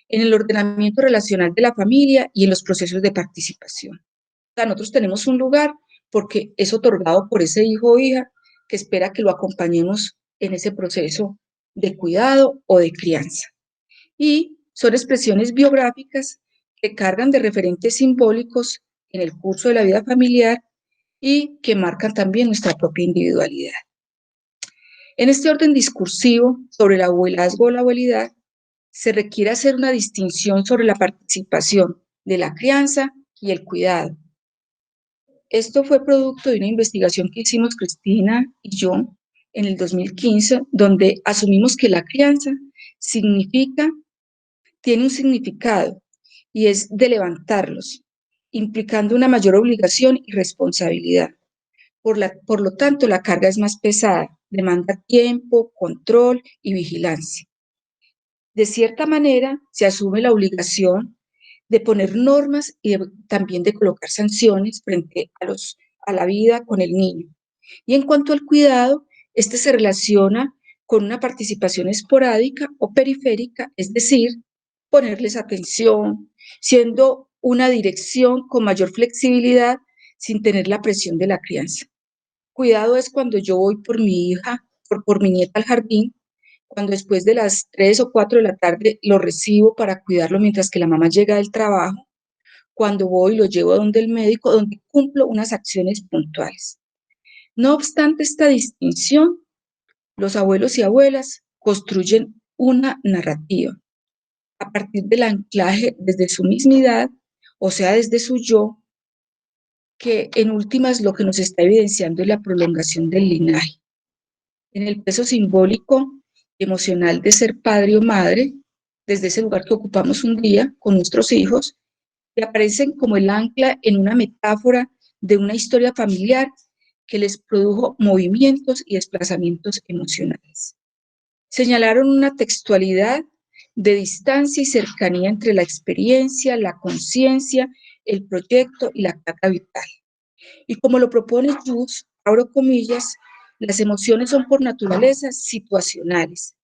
en el ordenamiento relacional de la familia y en los procesos de participación. O sea, nosotros tenemos un lugar porque es otorgado por ese hijo o hija que espera que lo acompañemos en ese proceso de cuidado o de crianza. Y son expresiones biográficas que cargan de referentes simbólicos en el curso de la vida familiar y que marcan también nuestra propia individualidad. En este orden discursivo sobre el abuelazgo o la abuelidad, se requiere hacer una distinción sobre la participación de la crianza y el cuidado. Esto fue producto de una investigación que hicimos Cristina y yo en el 2015, donde asumimos que la crianza tiene un significado y es de levantarlos, implicando una mayor obligación y responsabilidad. Por lo tanto, la carga es más pesada, demanda tiempo, control y vigilancia. De cierta manera, se asume la obligación de poner normas y también de colocar sanciones frente a la vida con el niño. Y en cuanto al cuidado, este se relaciona con una participación esporádica o periférica, es decir, ponerles atención, siendo una dirección con mayor flexibilidad sin tener la presión de la crianza. Cuidado es cuando yo voy por mi hija, por mi nieta al jardín, cuando después de las 3 o 4 de la tarde lo recibo para cuidarlo mientras que la mamá llega del trabajo, cuando voy lo llevo a donde el médico, donde cumplo unas acciones puntuales. No obstante esta distinción, los abuelos y abuelas construyen una narrativa a partir del anclaje desde su mismidad, o sea, desde su yo, que en últimas lo que nos está evidenciando es la prolongación del linaje. En el peso simbólico emocional de ser padre o madre, desde ese lugar que ocupamos un día con nuestros hijos, que aparecen como el ancla en una metáfora de una historia familiar que les produjo movimientos y desplazamientos emocionales. Señalaron una textualidad de distancia y cercanía entre la experiencia, la conciencia, el proyecto y la carga vital. Y como lo propone Jus, abro comillas, las emociones son por naturaleza situacionales.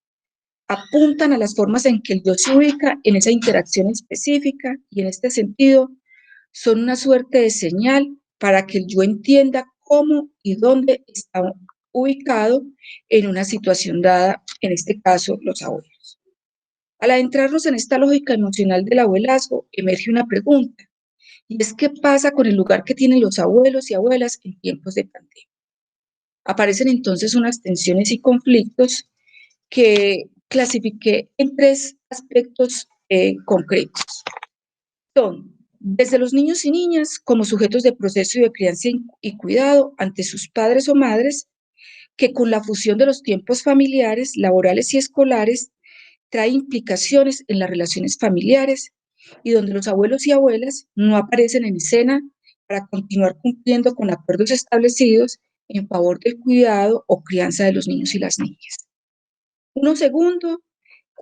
Apuntan a las formas en que el yo se ubica en esa interacción específica y en este sentido son una suerte de señal para que el yo entienda cómo y dónde está ubicado en una situación dada, en este caso los abuelos. Al adentrarnos en esta lógica emocional del abuelazgo, emerge una pregunta, y es ¿qué pasa con el lugar que tienen los abuelos y abuelas en tiempos de pandemia? Aparecen entonces unas tensiones y conflictos que clasifiqué en 3 aspectos concretos. Son desde los niños y niñas como sujetos de proceso de crianza y cuidado ante sus padres o madres, que con la fusión de los tiempos familiares, laborales y escolares, trae implicaciones en las relaciones familiares y donde los abuelos y abuelas no aparecen en escena para continuar cumpliendo con acuerdos establecidos en favor del cuidado o crianza de los niños y las niñas. Uno segundo,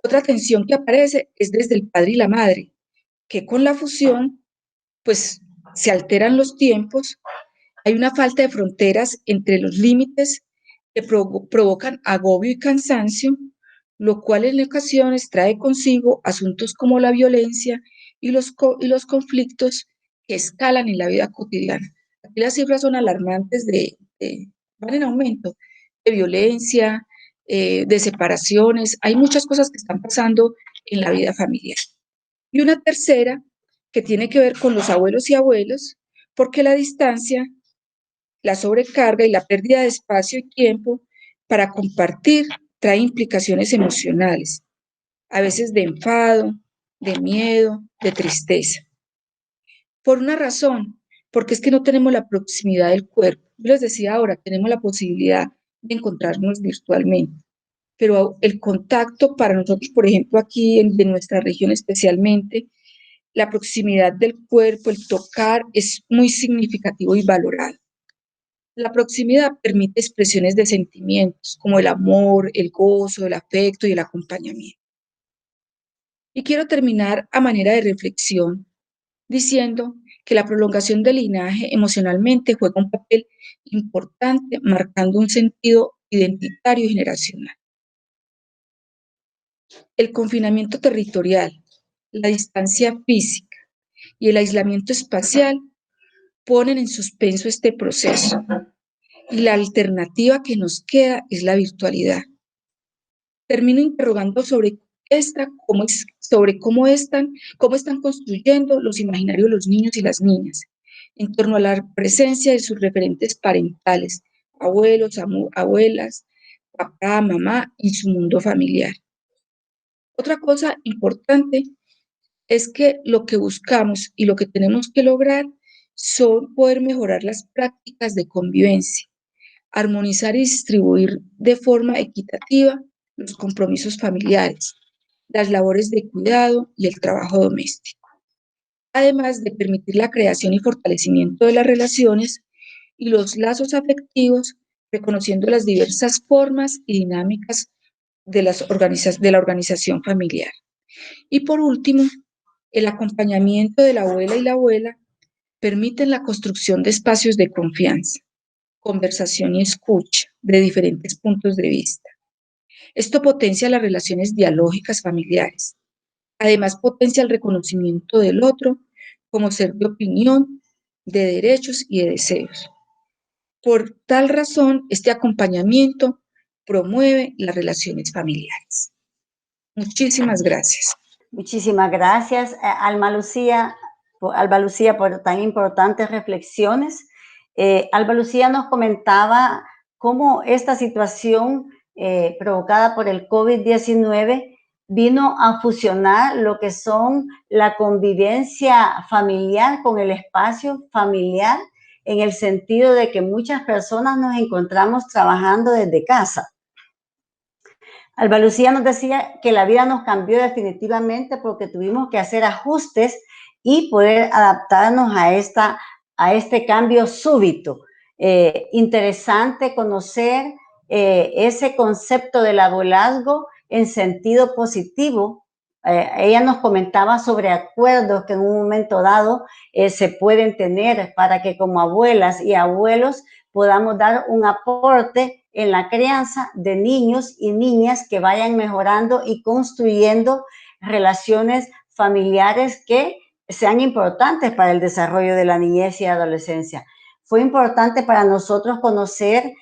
otra tensión que aparece es desde el padre y la madre, que con la fusión, pues se alteran los tiempos, hay una falta de fronteras entre los límites que provocan agobio y cansancio, lo cual en ocasiones trae consigo asuntos como la violencia y los conflictos que escalan en la vida cotidiana. Aquí las cifras son alarmantes, van en aumento, de violencia, de separaciones, hay muchas cosas que están pasando en la vida familiar. Y una tercera, que tiene que ver con los abuelos y abuelos, porque la distancia, la sobrecarga y la pérdida de espacio y tiempo para compartir trae implicaciones emocionales, a veces de enfado, de miedo, de tristeza. Por una razón, porque es que no tenemos la proximidad del cuerpo. Yo les decía ahora, tenemos la posibilidad de encontrarnos virtualmente, pero el contacto para nosotros, por ejemplo, aquí de nuestra región especialmente, la proximidad del cuerpo, el tocar, es muy significativo y valorado. La proximidad permite expresiones de sentimientos como el amor, el gozo, el afecto y el acompañamiento. Y quiero terminar a manera de reflexión diciendo que la prolongación del linaje emocionalmente juega un papel importante, marcando un sentido identitario y generacional. El confinamiento territorial, la distancia física y el aislamiento espacial ponen en suspenso este proceso, y la alternativa que nos queda es la virtualidad. Termino interrogando sobre cómo están construyendo los imaginarios de los niños y las niñas en torno a la presencia de sus referentes parentales, abuelos, abuelas, papá, mamá y su mundo familiar. Otra cosa importante es que lo que buscamos y lo que tenemos que lograr son poder mejorar las prácticas de convivencia, armonizar y distribuir de forma equitativa los compromisos familiares, las labores de cuidado y el trabajo doméstico, además de permitir la creación y fortalecimiento de las relaciones y los lazos afectivos, reconociendo las diversas formas y dinámicas de la organización familiar. Y por último, el acompañamiento de la abuela y la abuela permiten la construcción de espacios de confianza, conversación y escucha de diferentes puntos de vista. Esto potencia las relaciones dialógicas familiares. Además, potencia el reconocimiento del otro como ser de opinión, de derechos y de deseos. Por tal razón, este acompañamiento promueve las relaciones familiares. Muchísimas gracias. Muchísimas gracias, Alba Lucía, por tan importantes reflexiones. Alba Lucía nos comentaba cómo esta situación provocada por el COVID-19 vino a fusionar lo que son la convivencia familiar con el espacio familiar, en el sentido de que muchas personas nos encontramos trabajando desde casa. Alba Lucía nos decía que la vida nos cambió definitivamente porque tuvimos que hacer ajustes y poder adaptarnos a este cambio súbito. Interesante conocer ese concepto del abuelazgo en sentido positivo. Ella nos comentaba sobre acuerdos que en un momento dado se pueden tener para que como abuelas y abuelos podamos dar un aporte en la crianza de niños y niñas que vayan mejorando y construyendo relaciones familiares que sean importantes para el desarrollo de la niñez y adolescencia. Fue importante para nosotros conocer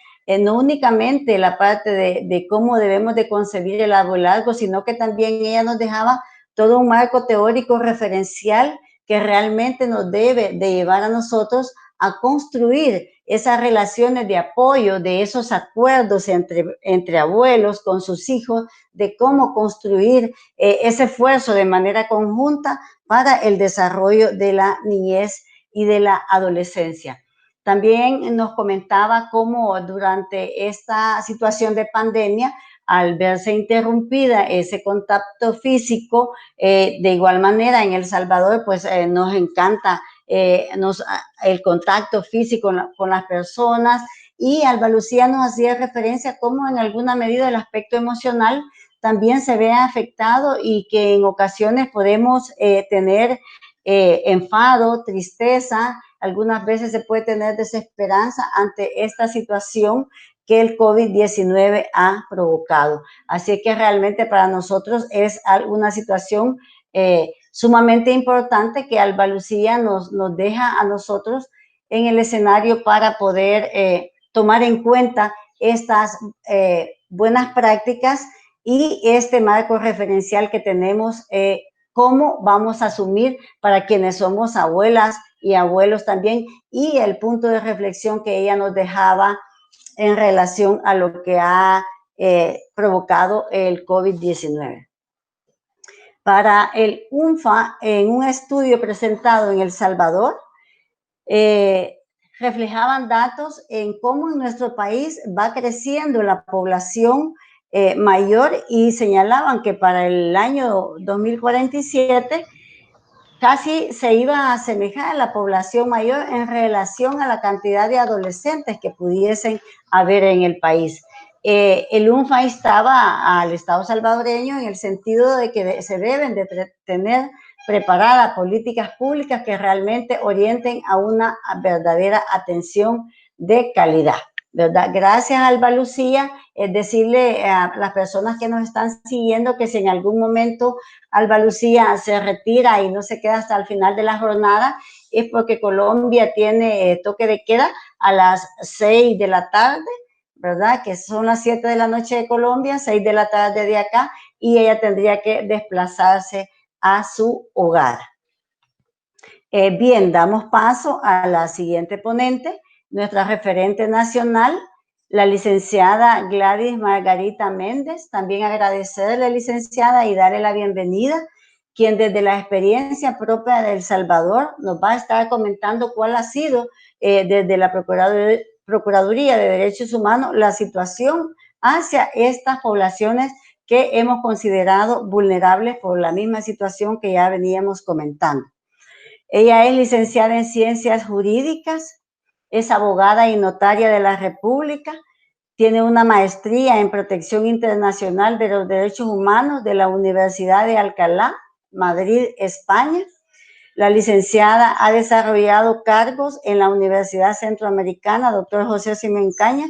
no únicamente la parte de cómo debemos de concebir el abuelazgo, sino que también ella nos dejaba todo un marco teórico referencial que realmente nos debe de llevar a nosotros a construir esas relaciones de apoyo, de esos acuerdos entre abuelos con sus hijos, de cómo construir ese esfuerzo de manera conjunta para el desarrollo de la niñez y de la adolescencia. También nos comentaba cómo durante esta situación de pandemia, al verse interrumpida ese contacto físico, de igual manera en El Salvador, pues nos encanta el contacto físico con las personas, y Alba Lucía nos hacía referencia a cómo en alguna medida el aspecto emocional también se ve afectado y que en ocasiones podemos tener enfado, tristeza, algunas veces se puede tener desesperanza ante esta situación que el COVID-19 ha provocado. Así que realmente para nosotros es una situación sumamente importante que Alba Lucía nos deja a nosotros en el escenario para poder tomar en cuenta estas buenas prácticas y este marco referencial que tenemos, cómo vamos a asumir para quienes somos abuelas y abuelos también, y el punto de reflexión que ella nos dejaba en relación a lo que ha provocado el COVID-19. Para el UNFA, en un estudio presentado en El Salvador, reflejaban datos en cómo en nuestro país va creciendo la población mayor y señalaban que para el año 2047 casi se iba a asemejar a la población mayor en relación a la cantidad de adolescentes que pudiesen haber en el país. El UNFA instaba al Estado salvadoreño en el sentido de que se deben de tener preparadas políticas públicas que realmente orienten a una verdadera atención de calidad, ¿verdad? Gracias, Alba Lucía. Decirle a las personas que nos están siguiendo que si en algún momento Alba Lucía se retira y no se queda hasta el final de la jornada, es porque Colombia tiene toque de queda a las 6 de la tarde, ¿verdad? Que son las 7 de la noche de Colombia, 6 de la tarde de acá, y ella tendría que desplazarse a su hogar. Bien, damos paso a la siguiente ponente, nuestra referente nacional, la licenciada Gladys Margarita Méndez. También agradecerle, licenciada, y darle la bienvenida, quien desde la experiencia propia de El Salvador nos va a estar comentando cuál ha sido desde la Procuraduría de Derechos Humanos la situación hacia estas poblaciones que hemos considerado vulnerables por la misma situación que ya veníamos comentando. Ella es licenciada en Ciencias Jurídicas, es abogada y notaria de la República, tiene una maestría en Protección Internacional de los Derechos Humanos de la Universidad de Alcalá, Madrid, España. La licenciada ha desarrollado cargos en la Universidad Centroamericana, Dr. José Simón Caña,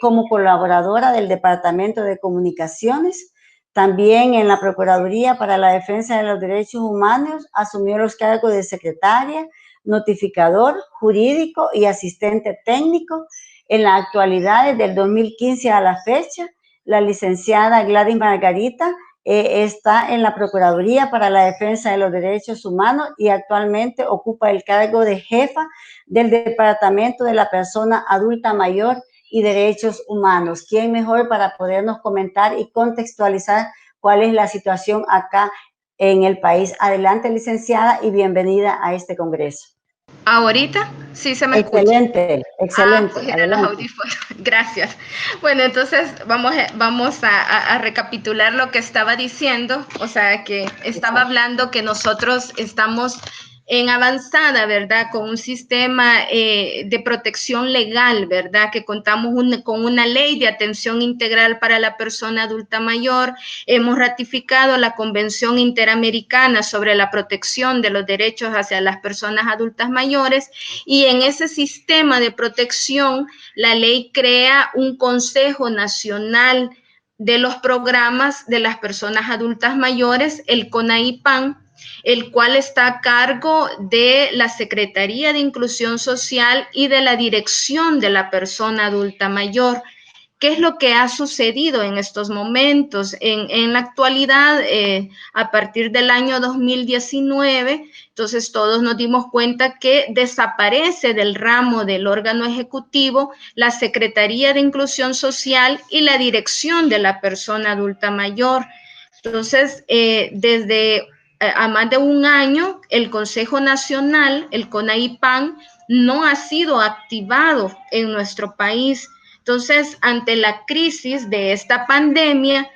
como colaboradora del Departamento de Comunicaciones. También en la Procuraduría para la Defensa de los Derechos Humanos asumió los cargos de secretaria, notificador jurídico y asistente técnico. En la actualidad, desde el 2015 a la fecha, la licenciada Gladys Margarita está en la Procuraduría para la Defensa de los Derechos Humanos y actualmente ocupa el cargo de jefa del Departamento de la Persona Adulta Mayor y Derechos Humanos. ¿Quién mejor para podernos comentar y contextualizar cuál es la situación acá en el país? Adelante, licenciada, y bienvenida a este congreso. ¿Ahorita? Sí, se me escucha. Excelente, excelente. Pues eran los audífonos. Gracias. Bueno, entonces vamos a recapitular lo que estaba diciendo. O sea, que estaba hablando que nosotros estamos en avanzada, ¿verdad? Con un sistema de protección legal, ¿verdad? Que contamos con una ley de atención integral para la persona adulta mayor. Hemos ratificado la Convención Interamericana sobre la protección de los derechos hacia las personas adultas mayores, y en ese sistema de protección, la ley crea un Consejo Nacional de los Programas de las Personas Adultas Mayores, el CONAIPAN, el cual está a cargo de la Secretaría de Inclusión Social y de la Dirección de la Persona Adulta Mayor. ¿Qué es lo que ha sucedido en estos momentos? En la actualidad, a partir del año 2019, entonces todos nos dimos cuenta que desaparece del ramo del órgano ejecutivo la Secretaría de Inclusión Social y la Dirección de la Persona Adulta Mayor. Entonces, desde a más de un año, el Consejo Nacional, el CONAIPAN, no ha sido activado en nuestro país. Entonces, ante la crisis de esta pandemia,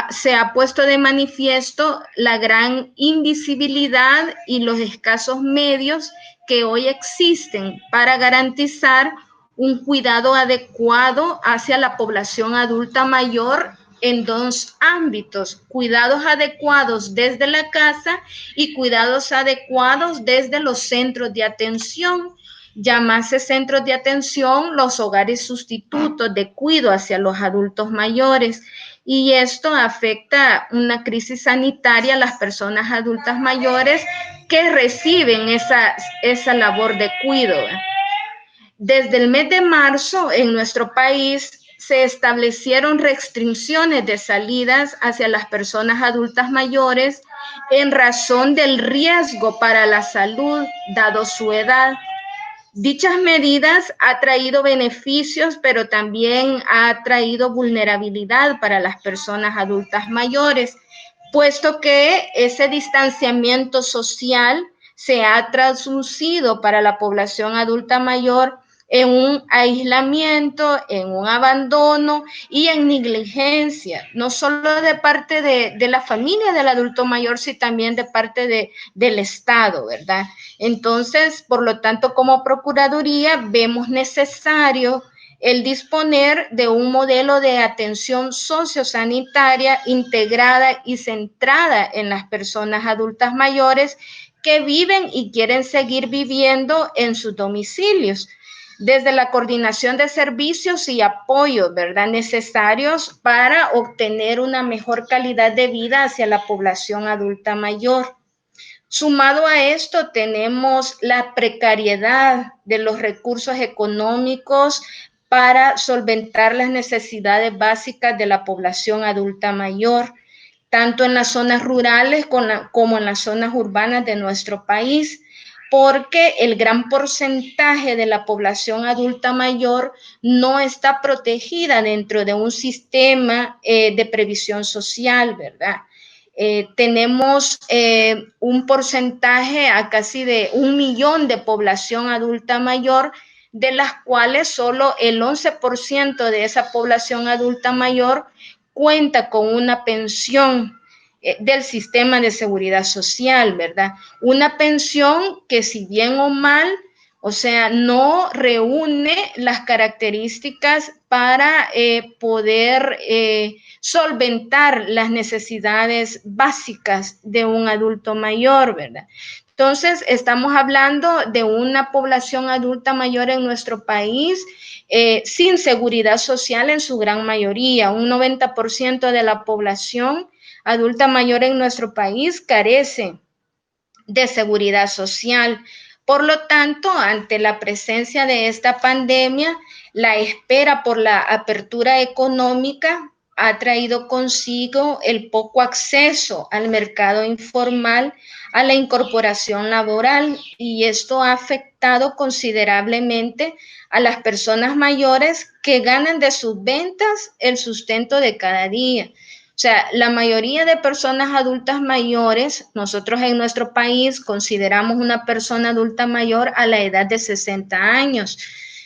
se ha puesto de manifiesto la gran invisibilidad y los escasos medios que hoy existen para garantizar un cuidado adecuado hacia la población adulta mayor en dos ámbitos: cuidados adecuados desde la casa y cuidados adecuados desde los centros de atención. Llamarse centros de atención los hogares sustitutos de cuidado hacia los adultos mayores. Y esto afecta una crisis sanitaria a las personas adultas mayores que reciben esa labor de cuidado. Desde el mes de marzo en nuestro país se establecieron restricciones de salidas hacia las personas adultas mayores en razón del riesgo para la salud, dado su edad. Dichas medidas han traído beneficios, pero también ha traído vulnerabilidad para las personas adultas mayores, puesto que ese distanciamiento social se ha traducido para la población adulta mayor en un aislamiento, en un abandono y en negligencia, no solo de parte de la familia del adulto mayor, sino también de parte del Estado, ¿verdad? Entonces, por lo tanto, como Procuraduría, vemos necesario el disponer de un modelo de atención sociosanitaria integrada y centrada en las personas adultas mayores que viven y quieren seguir viviendo en sus domicilios, desde la coordinación de servicios y apoyos, ¿verdad?, necesarios para obtener una mejor calidad de vida hacia la población adulta mayor. Sumado a esto, tenemos la precariedad de los recursos económicos para solventar las necesidades básicas de la población adulta mayor, tanto en las zonas rurales como en las zonas urbanas de nuestro país, porque el gran porcentaje de la población adulta mayor no está protegida dentro de un sistema de previsión social, ¿verdad? Tenemos un porcentaje a casi de 1 millón de población adulta mayor, de las cuales solo el 11% de esa población adulta mayor cuenta con una pensión del sistema de seguridad social, ¿verdad? Una pensión que, si bien o mal, o sea, no reúne las características para poder solventar las necesidades básicas de un adulto mayor, ¿verdad? Entonces, estamos hablando de una población adulta mayor en nuestro país sin seguridad social en su gran mayoría. Un 90% de la población adulta mayor en nuestro país carece de seguridad social. Por lo tanto, ante la presencia de esta pandemia, la espera por la apertura económica ha traído consigo el poco acceso al mercado informal, a la incorporación laboral, y esto ha afectado considerablemente a las personas mayores que ganan de sus ventas el sustento de cada día. O sea, la mayoría de personas adultas mayores, nosotros en nuestro país consideramos una persona adulta mayor a la edad de 60 años,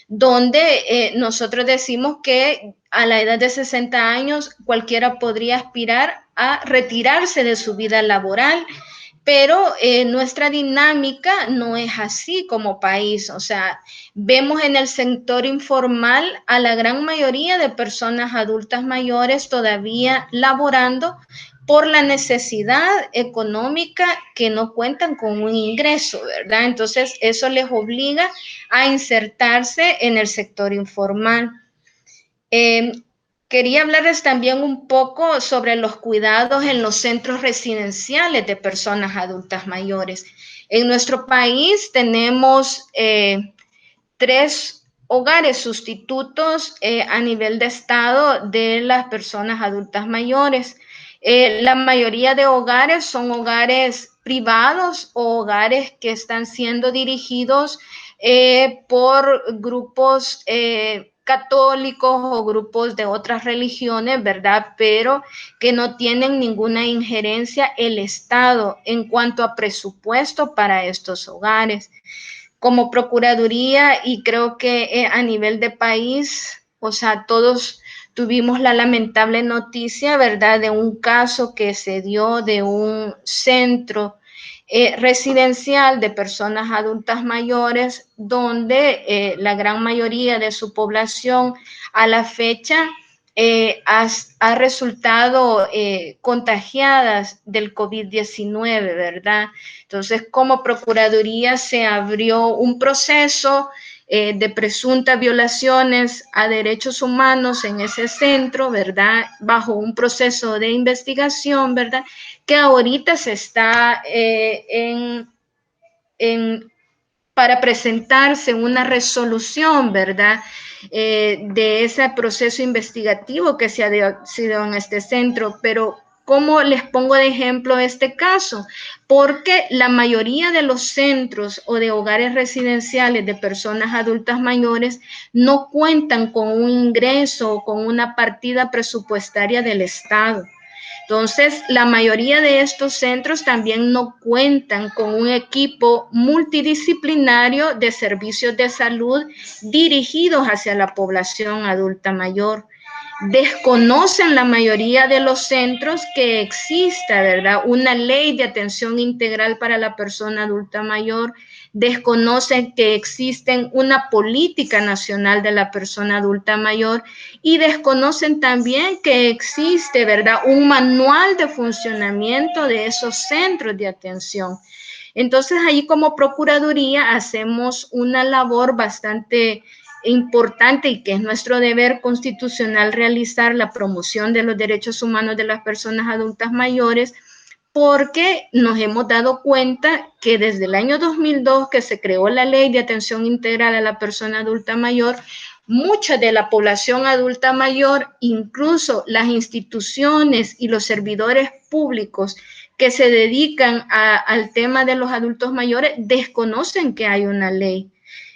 donde nosotros decimos que a la edad de 60 años cualquiera podría aspirar a retirarse de su vida laboral, pero nuestra dinámica no es así como país. O sea, vemos en el sector informal a la gran mayoría de personas adultas mayores todavía laborando por la necesidad económica, que no cuentan con un ingreso, ¿verdad? Entonces, eso les obliga a insertarse en el sector informal. Quería hablarles también un poco sobre los cuidados en los centros residenciales de personas adultas mayores. En nuestro país tenemos 3 hogares sustitutos a nivel de estado de las personas adultas mayores. La mayoría de hogares son hogares privados o hogares que están siendo dirigidos por grupos católicos o grupos de otras religiones, ¿verdad? Pero que no tienen ninguna injerencia el Estado en cuanto a presupuesto para estos hogares. Como Procuraduría, y creo que a nivel de país, o sea, todos tuvimos la lamentable noticia, ¿verdad?, de un caso que se dio de un centro residencial de personas adultas mayores, donde la gran mayoría de su población a la fecha ha resultado contagiadas del COVID-19, ¿verdad? Entonces, como Procuraduría se abrió un proceso de presuntas violaciones a derechos humanos en ese centro, ¿verdad? Bajo un proceso de investigación, ¿verdad? Que ahorita se está para presentarse una resolución, ¿verdad? De ese proceso investigativo que se ha sido en este centro, pero ¿cómo les pongo de ejemplo este caso? Porque la mayoría de los centros o de hogares residenciales de personas adultas mayores no cuentan con un ingreso o con una partida presupuestaria del Estado. Entonces, la mayoría de estos centros también no cuentan con un equipo multidisciplinario de servicios de salud dirigidos hacia la población adulta mayor. Desconocen la mayoría de los centros que exista, ¿verdad?, una ley de atención integral para la persona adulta mayor. Desconocen que existen una política nacional de la persona adulta mayor y desconocen también que existe, ¿verdad?, un manual de funcionamiento de esos centros de atención. Entonces, ahí como Procuraduría hacemos una labor bastante importante y que es nuestro deber constitucional realizar la promoción de los derechos humanos de las personas adultas mayores, porque nos hemos dado cuenta que desde el año 2002 que se creó la Ley de Atención Integral a la Persona Adulta Mayor, mucha de la población adulta mayor, incluso las instituciones y los servidores públicos que se dedican al tema de los adultos mayores, desconocen que hay una ley.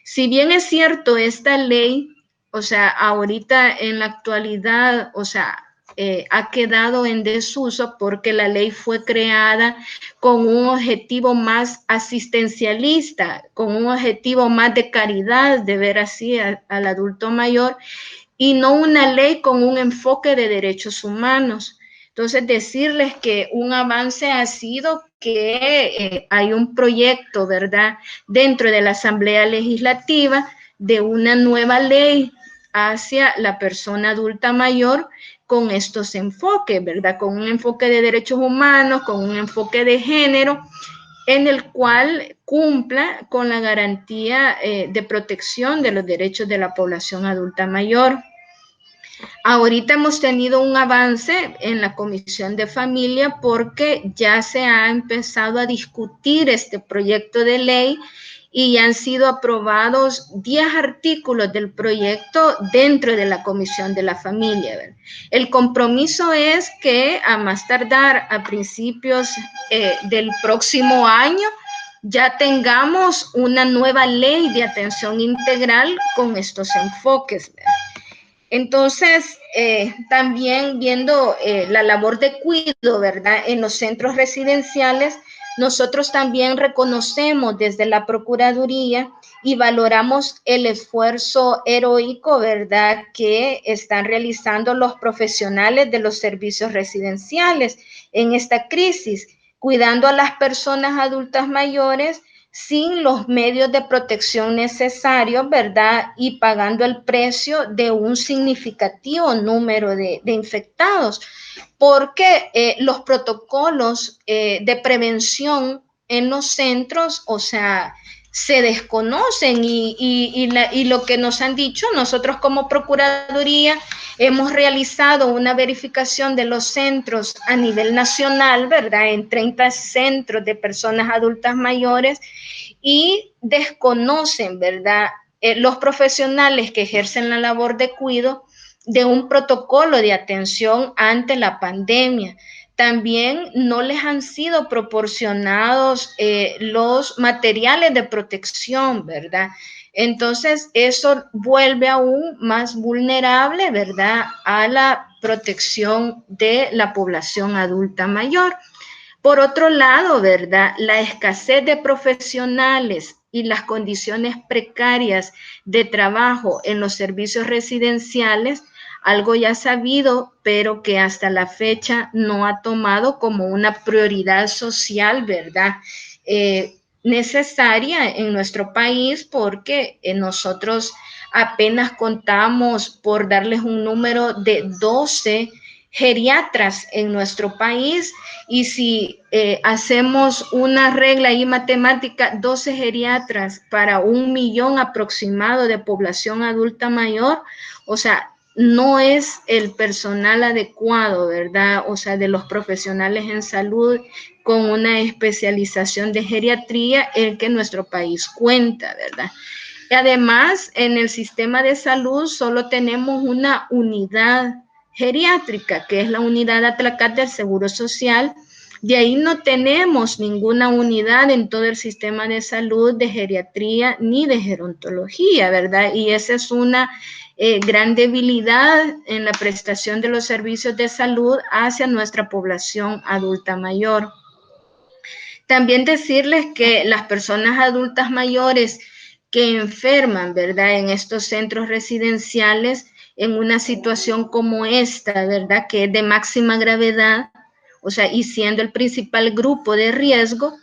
Si bien es cierto, esta ley, o sea, ahorita en la actualidad, o sea, ha quedado en desuso porque la ley fue creada con un objetivo más asistencialista, con un objetivo más de caridad, de ver así al adulto mayor, y no una ley con un enfoque de derechos humanos. Entonces, decirles que un avance ha sido que hay un proyecto, ¿verdad?, dentro de la Asamblea Legislativa de una nueva ley hacia la persona adulta mayor con estos enfoques, ¿verdad?, con un enfoque de derechos humanos, con un enfoque de género, en el cual cumpla con la garantía de protección de los derechos de la población adulta mayor. Ahorita hemos tenido un avance en la Comisión de Familia porque ya se ha empezado a discutir este proyecto de ley y han sido aprobados 10 artículos del proyecto dentro de la Comisión de la Familia. ¿Verdad? El compromiso es que a más tardar a principios del próximo año ya tengamos una nueva ley de atención integral con estos enfoques. ¿Verdad? Entonces, también viendo la labor de cuidado, ¿verdad?, en los centros residenciales, nosotros también reconocemos desde la Procuraduría y valoramos el esfuerzo heroico, ¿verdad?, que están realizando los profesionales de los servicios residenciales en esta crisis, cuidando a las personas adultas mayores sin los medios de protección necesarios, ¿verdad?, y pagando el precio de un significativo número de infectados, porque los protocolos de prevención en los centros, o sea, se desconocen y lo que nos han dicho, nosotros como Procuraduría hemos realizado una verificación de los centros a nivel nacional, ¿verdad?, en 30 centros de personas adultas mayores y desconocen, ¿verdad?, los profesionales que ejercen la labor de cuidado de un protocolo de atención ante la pandemia. También no les han sido proporcionados los materiales de protección, ¿verdad? Entonces, eso vuelve aún más vulnerable, ¿verdad?, a la protección de la población adulta mayor. Por otro lado, ¿verdad?, la escasez de profesionales y las condiciones precarias de trabajo en los servicios residenciales, algo ya sabido, pero que hasta la fecha no ha tomado como una prioridad social, ¿verdad?, necesaria en nuestro país, porque nosotros apenas contamos, por darles un número, de 12 geriatras en nuestro país, y si hacemos una regla y matemática, 12 geriatras para 1 millón aproximado de población adulta mayor, o sea, no es el personal adecuado, ¿verdad? O sea, de los profesionales en salud con una especialización de geriatría el que nuestro país cuenta, ¿verdad? Y además, en el sistema de salud solo tenemos una unidad geriátrica, que es la unidad Atlacat del Seguro Social. De ahí no tenemos ninguna unidad en todo el sistema de salud de geriatría ni de gerontología, ¿verdad? Y esa es una gran debilidad en la prestación de los servicios de salud hacia nuestra población adulta mayor. También decirles que las personas adultas mayores que enferman, ¿verdad?, en estos centros residenciales, en una situación como esta, ¿verdad?, que es de máxima gravedad, o sea, y siendo el principal grupo de riesgo,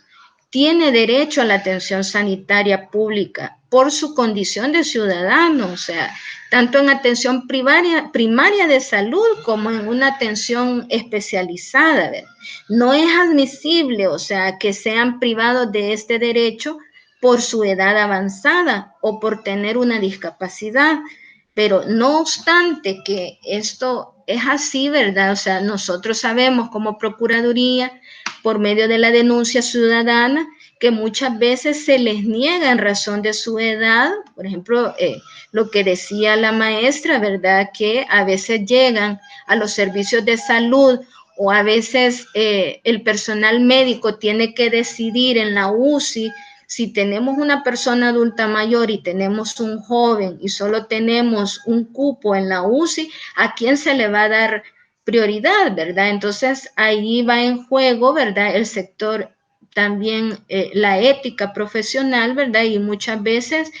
tiene derecho a la atención sanitaria pública por su condición de ciudadano, o sea, tanto en atención primaria de salud como en una atención especializada, ¿verdad? No es admisible, o sea, que sean privados de este derecho por su edad avanzada o por tener una discapacidad. Pero no obstante que esto es así, ¿verdad? O sea, nosotros sabemos como Procuraduría, por medio de la denuncia ciudadana, que muchas veces se les niega en razón de su edad. Por ejemplo, lo que decía la maestra, ¿verdad? Que a veces llegan a los servicios de salud o a veces el personal médico tiene que decidir en la UCI. Si tenemos una persona adulta mayor y tenemos un joven y solo tenemos un cupo en la UCI, ¿a quién se le va a dar prioridad, verdad? Entonces, ahí va en juego, ¿verdad?, el sector, también la ética profesional, ¿verdad? Y muchas veces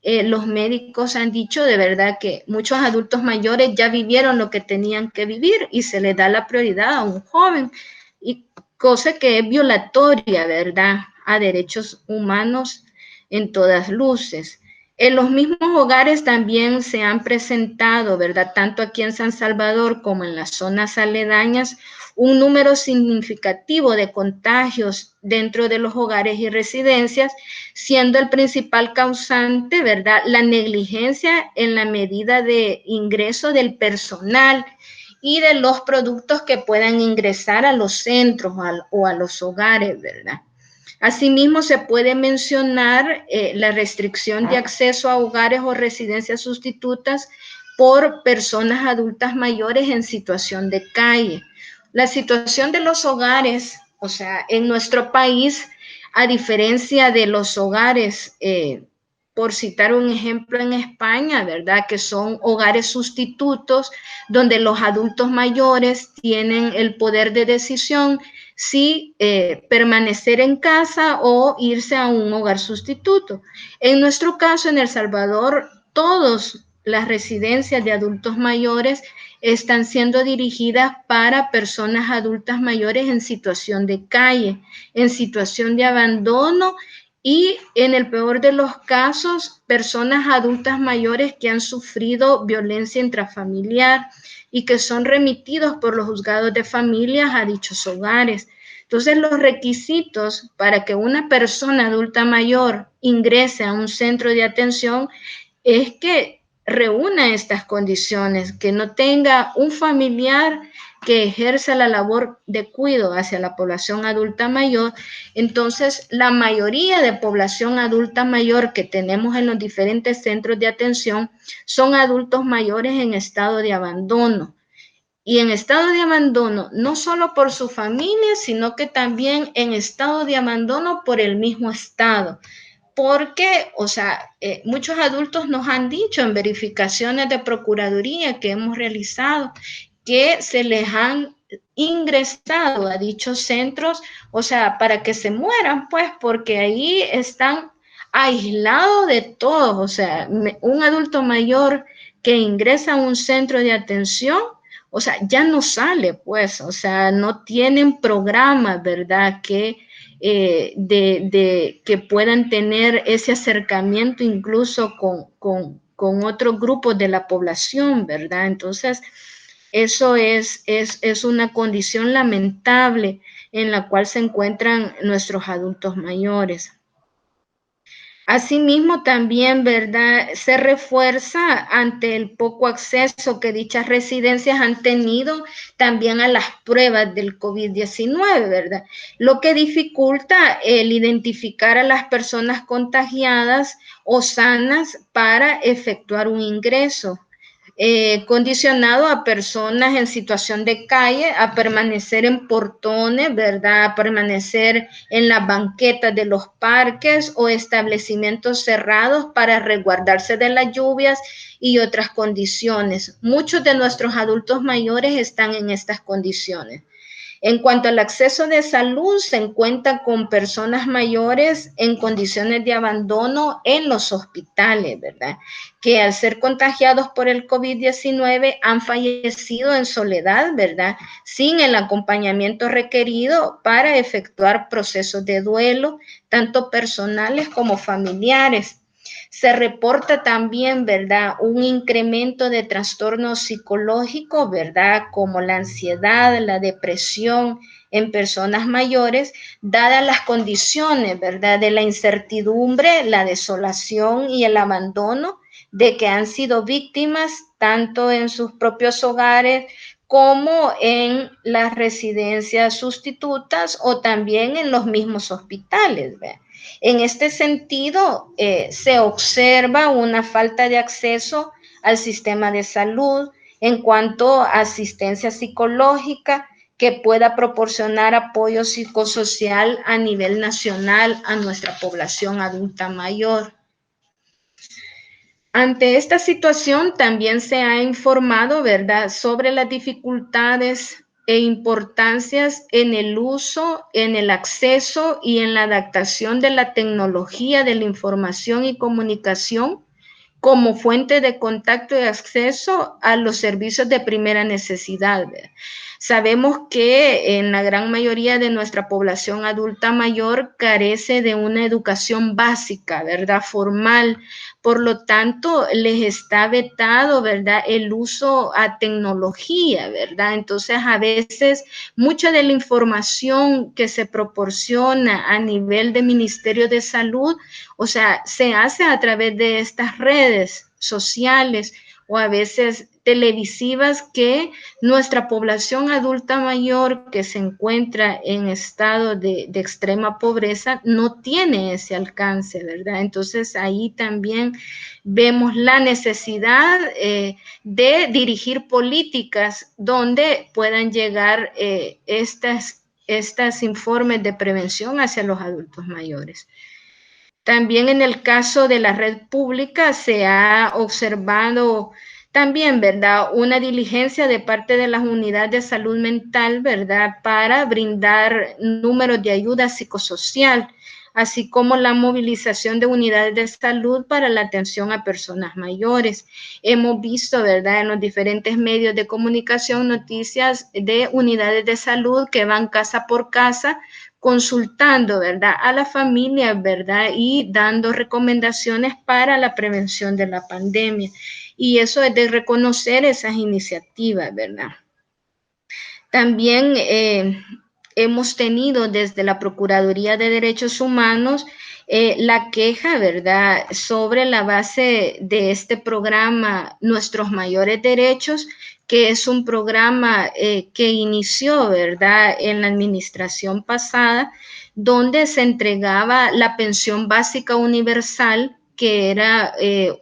los médicos han dicho de verdad que muchos adultos mayores ya vivieron lo que tenían que vivir y se le da la prioridad a un joven, y cosa que es violatoria, ¿verdad?, a derechos humanos en todas luces. En los mismos hogares también se han presentado, ¿verdad?, tanto aquí en San Salvador como en las zonas aledañas, un número significativo de contagios dentro de los hogares y residencias, siendo el principal causante, ¿verdad?, la negligencia en la medida de ingreso del personal y de los productos que puedan ingresar a los centros o a los hogares, ¿verdad? Asimismo, se puede mencionar la restricción de acceso a hogares o residencias sustitutas por personas adultas mayores en situación de calle. La situación de los hogares, o sea, en nuestro país, a diferencia de los hogares, por citar un ejemplo en España, ¿verdad?, que son hogares sustitutos donde los adultos mayores tienen el poder de decisión si permanecer en casa o irse a un hogar sustituto. En nuestro caso, en El Salvador, todas las residencias de adultos mayores están siendo dirigidas para personas adultas mayores en situación de calle, en situación de abandono y, en el peor de los casos, personas adultas mayores que han sufrido violencia intrafamiliar y que son remitidos por los juzgados de familias a dichos hogares. Entonces, los requisitos para que una persona adulta mayor ingrese a un centro de atención es que reúna estas condiciones, que no tenga un familiar que ejerza la labor de cuidado hacia la población adulta mayor. Entonces, la mayoría de población adulta mayor que tenemos en los diferentes centros de atención son adultos mayores en estado de abandono. Y en estado de abandono, no solo por su familia, sino que también en estado de abandono por el mismo Estado. Porque, o sea, muchos adultos nos han dicho en verificaciones de Procuraduría que hemos realizado que se les han ingresado a dichos centros, o sea, para que se mueran, pues, porque ahí están aislados de todos. O sea, un adulto mayor que ingresa a un centro de atención, o sea, ya no sale, pues, o sea, no tienen programas, ¿verdad?, que que puedan tener ese acercamiento incluso con otros grupos de la población, ¿verdad? Entonces, eso es una condición lamentable en la cual se encuentran nuestros adultos mayores. Asimismo, también, ¿verdad?, se refuerza ante el poco acceso que dichas residencias han tenido también a las pruebas del COVID-19, ¿verdad? Lo que dificulta el identificar a las personas contagiadas o sanas para efectuar un ingreso. Condicionado a personas en situación de calle a permanecer en portones, ¿verdad? A permanecer en las banquetas de los parques o establecimientos cerrados para resguardarse de las lluvias y otras condiciones. Muchos de nuestros adultos mayores están en estas condiciones. En cuanto al acceso de salud, se encuentra con personas mayores en condiciones de abandono en los hospitales, ¿verdad? Que al ser contagiados por el COVID-19 han fallecido en soledad, ¿verdad? Sin el acompañamiento requerido para efectuar procesos de duelo, tanto personales como familiares. Se reporta también, ¿verdad?, un incremento de trastornos psicológicos, ¿verdad?, como la ansiedad, la depresión en personas mayores, dadas las condiciones, ¿verdad?, de la incertidumbre, la desolación y el abandono de que han sido víctimas tanto en sus propios hogares como en las residencias sustitutas o también en los mismos hospitales, ¿verdad? En este sentido, se observa una falta de acceso al sistema de salud en cuanto a asistencia psicológica que pueda proporcionar apoyo psicosocial a nivel nacional a nuestra población adulta mayor. Ante esta situación también se ha informado, ¿verdad?, sobre las dificultades e importancias en el uso, en el acceso y en la adaptación de la tecnología de la información y comunicación como fuente de contacto y acceso a los servicios de primera necesidad. Sabemos que en la gran mayoría de nuestra población adulta mayor carece de una educación básica, ¿verdad?, formal. Por lo tanto, les está vetado, ¿verdad?, el uso a tecnología, ¿verdad? Entonces, a veces, mucha de la información que se proporciona a nivel de Ministerio de Salud, o sea, se hace a través de estas redes sociales o a veces televisivas que nuestra población adulta mayor que se encuentra en estado de extrema pobreza no tiene ese alcance, ¿verdad? Entonces ahí también vemos la necesidad de dirigir políticas donde puedan llegar estas informes de prevención hacia los adultos mayores. También en el caso de la red pública se ha observado también, ¿verdad?, una diligencia de parte de las unidades de salud mental, ¿verdad?, para brindar números de ayuda psicosocial, así como la movilización de unidades de salud para la atención a personas mayores. Hemos visto, ¿verdad?, en los diferentes medios de comunicación noticias de unidades de salud que van casa por casa consultando, ¿verdad?, a la familia, ¿verdad?, y dando recomendaciones para la prevención de la pandemia. Y eso es de reconocer esas iniciativas, ¿verdad? También hemos tenido desde la Procuraduría de Derechos Humanos la queja, ¿verdad?, sobre la base de este programa Nuestros Mayores Derechos, que es un programa que inició, ¿verdad?, en la administración pasada, donde se entregaba la pensión básica universal, que era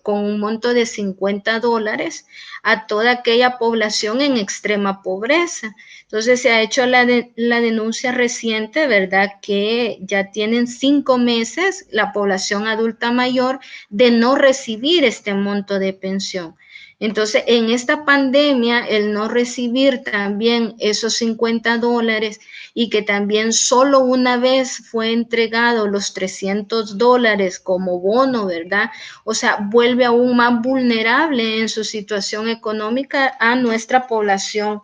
con un monto de $50 a toda aquella población en extrema pobreza. Entonces se ha hecho la denuncia reciente, ¿verdad?, que ya tienen 5 meses la población adulta mayor de no recibir este monto de pensión. Entonces, en esta pandemia, el no recibir también esos $50 y que también solo una vez fue entregado los $300 como bono, ¿verdad? O sea, vuelve aún más vulnerable en su situación económica a nuestra población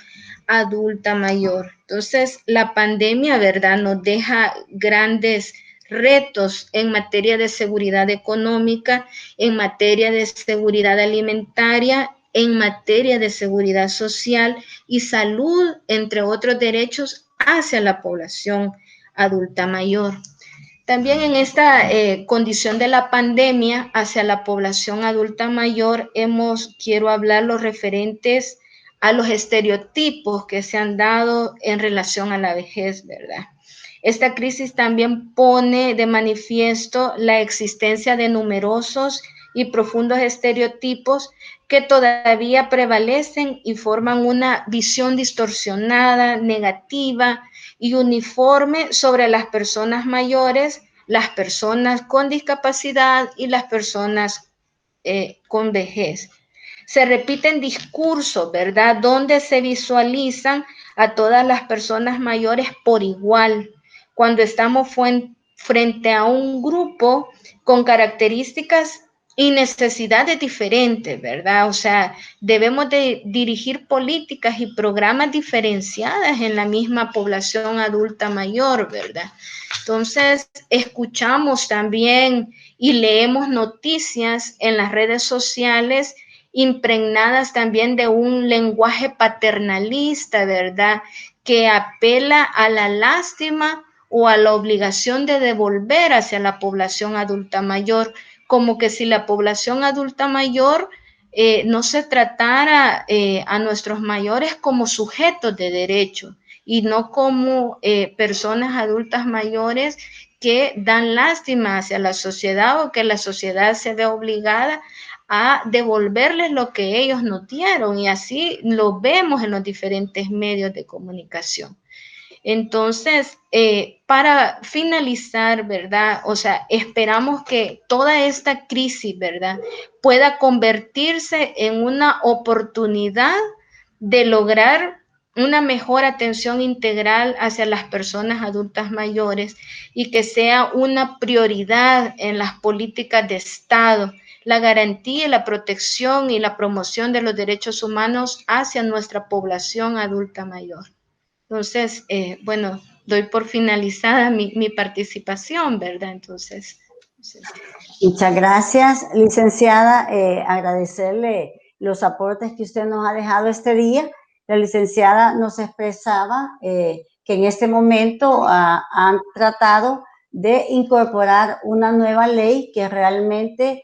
adulta mayor. Entonces, la pandemia, ¿verdad?, nos deja grandes retos en materia de seguridad económica, en materia de seguridad alimentaria, en materia de seguridad social y salud, entre otros derechos hacia la población adulta mayor. También en esta condición de la pandemia hacia la población adulta mayor, quiero hablar los referentes a los estereotipos que se han dado en relación a la vejez, ¿verdad? Esta crisis también pone de manifiesto la existencia de numerosos y profundos estereotipos que todavía prevalecen y forman una visión distorsionada, negativa y uniforme sobre las personas mayores, las personas con discapacidad y las personas con vejez. Se repiten discursos, ¿verdad?, donde se visualizan a todas las personas mayores por igual, cuando estamos frente a un grupo con características y necesidades diferentes, ¿verdad? O sea, debemos de dirigir políticas y programas diferenciadas en la misma población adulta mayor, ¿verdad? Entonces, escuchamos también y leemos noticias en las redes sociales impregnadas también de un lenguaje paternalista, ¿verdad?, que apela a la lástima o a la obligación de devolver hacia la población adulta mayor, como que si la población adulta mayor no se tratara a nuestros mayores como sujetos de derecho y no como personas adultas mayores que dan lástima hacia la sociedad o que la sociedad se ve obligada a devolverles lo que ellos no dieron, y así lo vemos en los diferentes medios de comunicación. Entonces, para finalizar, ¿verdad? O sea, esperamos que toda esta crisis, ¿verdad?, pueda convertirse en una oportunidad de lograr una mejor atención integral hacia las personas adultas mayores y que sea una prioridad en las políticas de Estado, la garantía, la protección y la promoción de los derechos humanos hacia nuestra población adulta mayor. Entonces, bueno, doy por finalizada mi participación, ¿verdad? Entonces. Muchas gracias, licenciada. Agradecerle los aportes que usted nos ha dejado este día. La licenciada nos expresaba que en este momento han tratado de incorporar una nueva ley que realmente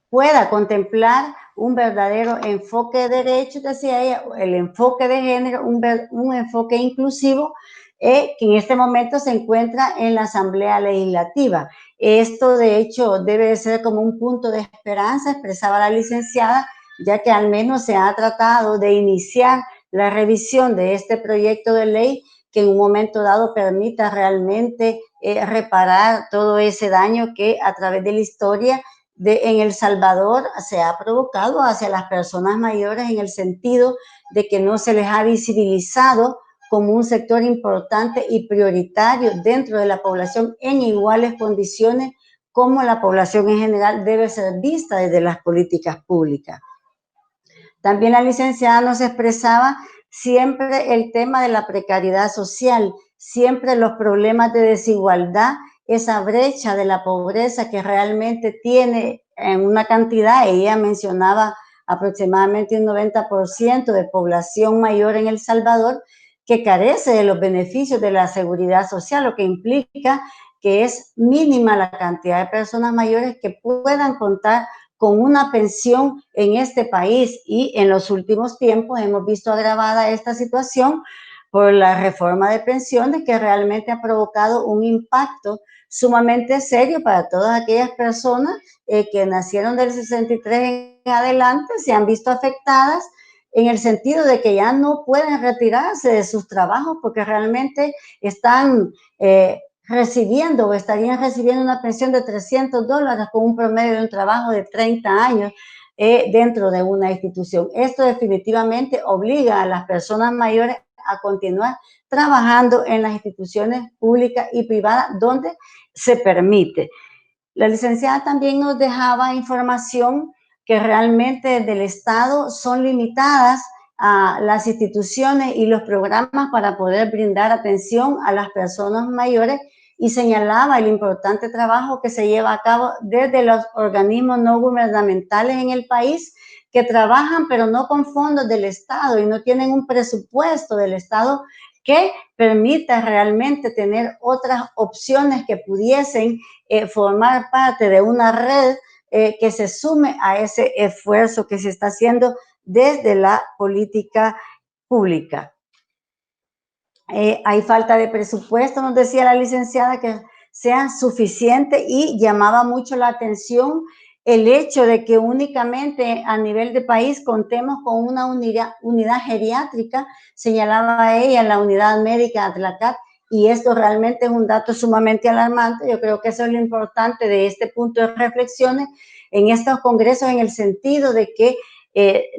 pueda contemplar un verdadero enfoque de derechos, decía ella, el enfoque de género, un enfoque inclusivo, que en este momento se encuentra en la Asamblea Legislativa. Esto, de hecho, debe ser como un punto de esperanza, expresaba la licenciada, ya que al menos se ha tratado de iniciar la revisión de este proyecto de ley que en un momento dado permita realmente reparar todo ese daño que a través de la historia en El Salvador se ha provocado hacia las personas mayores, en el sentido de que no se les ha visibilizado como un sector importante y prioritario dentro de la población en iguales condiciones como la población en general debe ser vista desde las políticas públicas. También la licenciada nos expresaba siempre el tema de la precariedad social, siempre los problemas de desigualdad, esa brecha de la pobreza que realmente tiene en una cantidad, ella mencionaba aproximadamente un 90% de población mayor en El Salvador que carece de los beneficios de la seguridad social, lo que implica que es mínima la cantidad de personas mayores que puedan contar con una pensión en este país, y en los últimos tiempos hemos visto agravada esta situación por la reforma de pensiones que realmente ha provocado un impacto sumamente serio para todas aquellas personas que nacieron del 63 en adelante, se han visto afectadas en el sentido de que ya no pueden retirarse de sus trabajos porque realmente están recibiendo o estarían recibiendo una pensión de $300 con un promedio de un trabajo de 30 años dentro de una institución. Esto definitivamente obliga a las personas mayores a continuar trabajando en las instituciones públicas y privadas donde se permite. La licenciada también nos dejaba información que realmente desde el Estado son limitadas a las instituciones y los programas para poder brindar atención a las personas mayores y señalaba el importante trabajo que se lleva a cabo desde los organismos no gubernamentales en el país que trabajan pero no con fondos del Estado y no tienen un presupuesto del Estado que permita realmente tener otras opciones que pudiesen formar parte de una red que se sume a ese esfuerzo que se está haciendo desde la política pública. Hay falta de presupuesto, nos decía la licenciada, que sea suficiente y llamaba mucho la atención el hecho de que únicamente a nivel de país contemos con una unidad geriátrica, señalaba ella, la unidad médica Atlacat, y esto realmente es un dato sumamente alarmante. Yo creo que eso es lo importante de este punto de reflexiones en estos congresos, en el sentido de que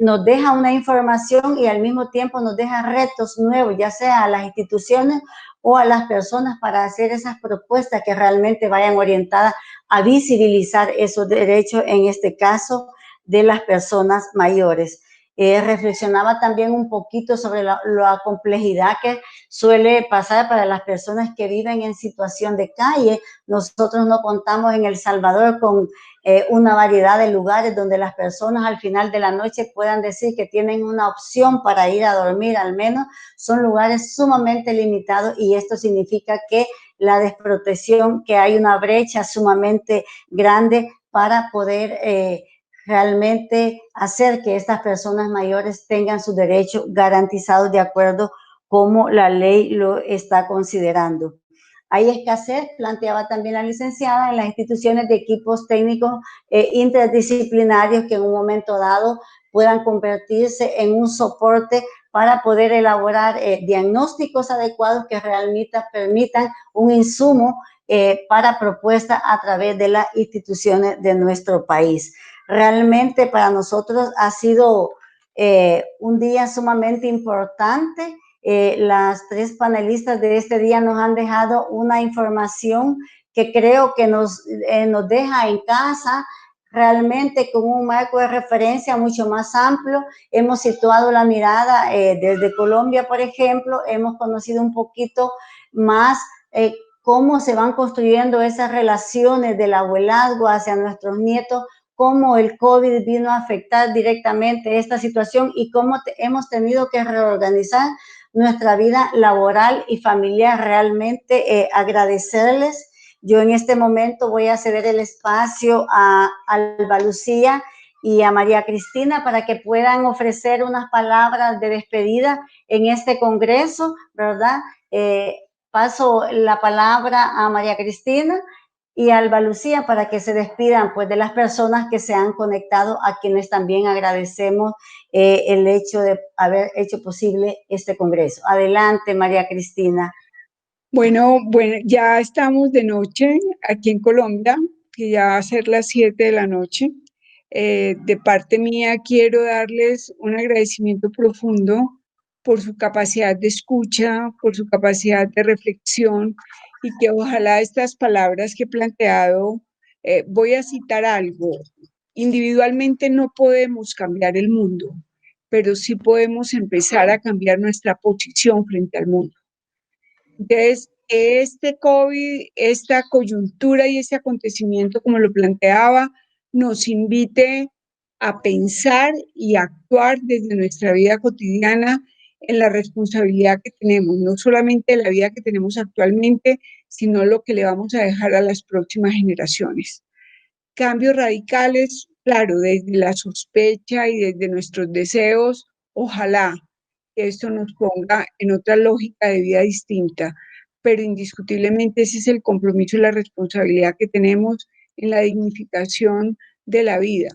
nos deja una información y al mismo tiempo nos deja retos nuevos, ya sea a las instituciones o a las personas para hacer esas propuestas que realmente vayan orientadas a visibilizar esos derechos, en este caso de las personas mayores. Reflexionaba también un poquito sobre la complejidad que suele pasar para las personas que viven en situación de calle. Nosotros no contamos en El Salvador con una variedad de lugares donde las personas al final de la noche puedan decir que tienen una opción para ir a dormir, al menos son lugares sumamente limitados, y esto significa que la desprotección, que hay una brecha sumamente grande para poder realmente hacer que estas personas mayores tengan sus derechos garantizados de acuerdo como la ley lo está considerando. Hay escasez, planteaba también la licenciada, en las instituciones de equipos técnicos interdisciplinarios que en un momento dado puedan convertirse en un soporte para poder elaborar diagnósticos adecuados que realmente permitan un insumo para propuestas a través de las instituciones de nuestro país. Realmente para nosotros ha sido un día sumamente importante. Las tres panelistas de este día nos han dejado una información que creo que nos deja en casa realmente con un marco de referencia mucho más amplio. Hemos situado la mirada desde Colombia, por ejemplo, hemos conocido un poquito más cómo se van construyendo esas relaciones del abuelazgo hacia nuestros nietos, cómo el COVID vino a afectar directamente esta situación y cómo hemos tenido que reorganizar nuestra vida laboral y familiar. Realmente agradecerles. Yo en este momento voy a ceder el espacio a Alba Lucía y a María Cristina para que puedan ofrecer unas palabras de despedida en este congreso, ¿verdad? Paso la palabra a María Cristina y a Alba Lucía para que se despidan pues de las personas que se han conectado, a quienes también agradecemos el hecho de haber hecho posible este congreso. Adelante, María Cristina. Bueno, ya estamos de noche aquí en Colombia, que ya va a ser las 7 de la noche. De parte mía quiero darles un agradecimiento profundo por su capacidad de escucha, por su capacidad de reflexión, y que ojalá estas palabras que he planteado, voy a citar algo: individualmente no podemos cambiar el mundo, pero sí podemos empezar a cambiar nuestra posición frente al mundo. Entonces, este COVID, esta coyuntura y este acontecimiento, como lo planteaba, nos invite a pensar y actuar desde nuestra vida cotidiana en la responsabilidad que tenemos, no solamente la vida que tenemos actualmente, sino lo que le vamos a dejar a las próximas generaciones. Cambios radicales, claro, desde la sospecha y desde nuestros deseos, ojalá que esto nos ponga en otra lógica de vida distinta, pero indiscutiblemente ese es el compromiso y la responsabilidad que tenemos en la dignificación de la vida,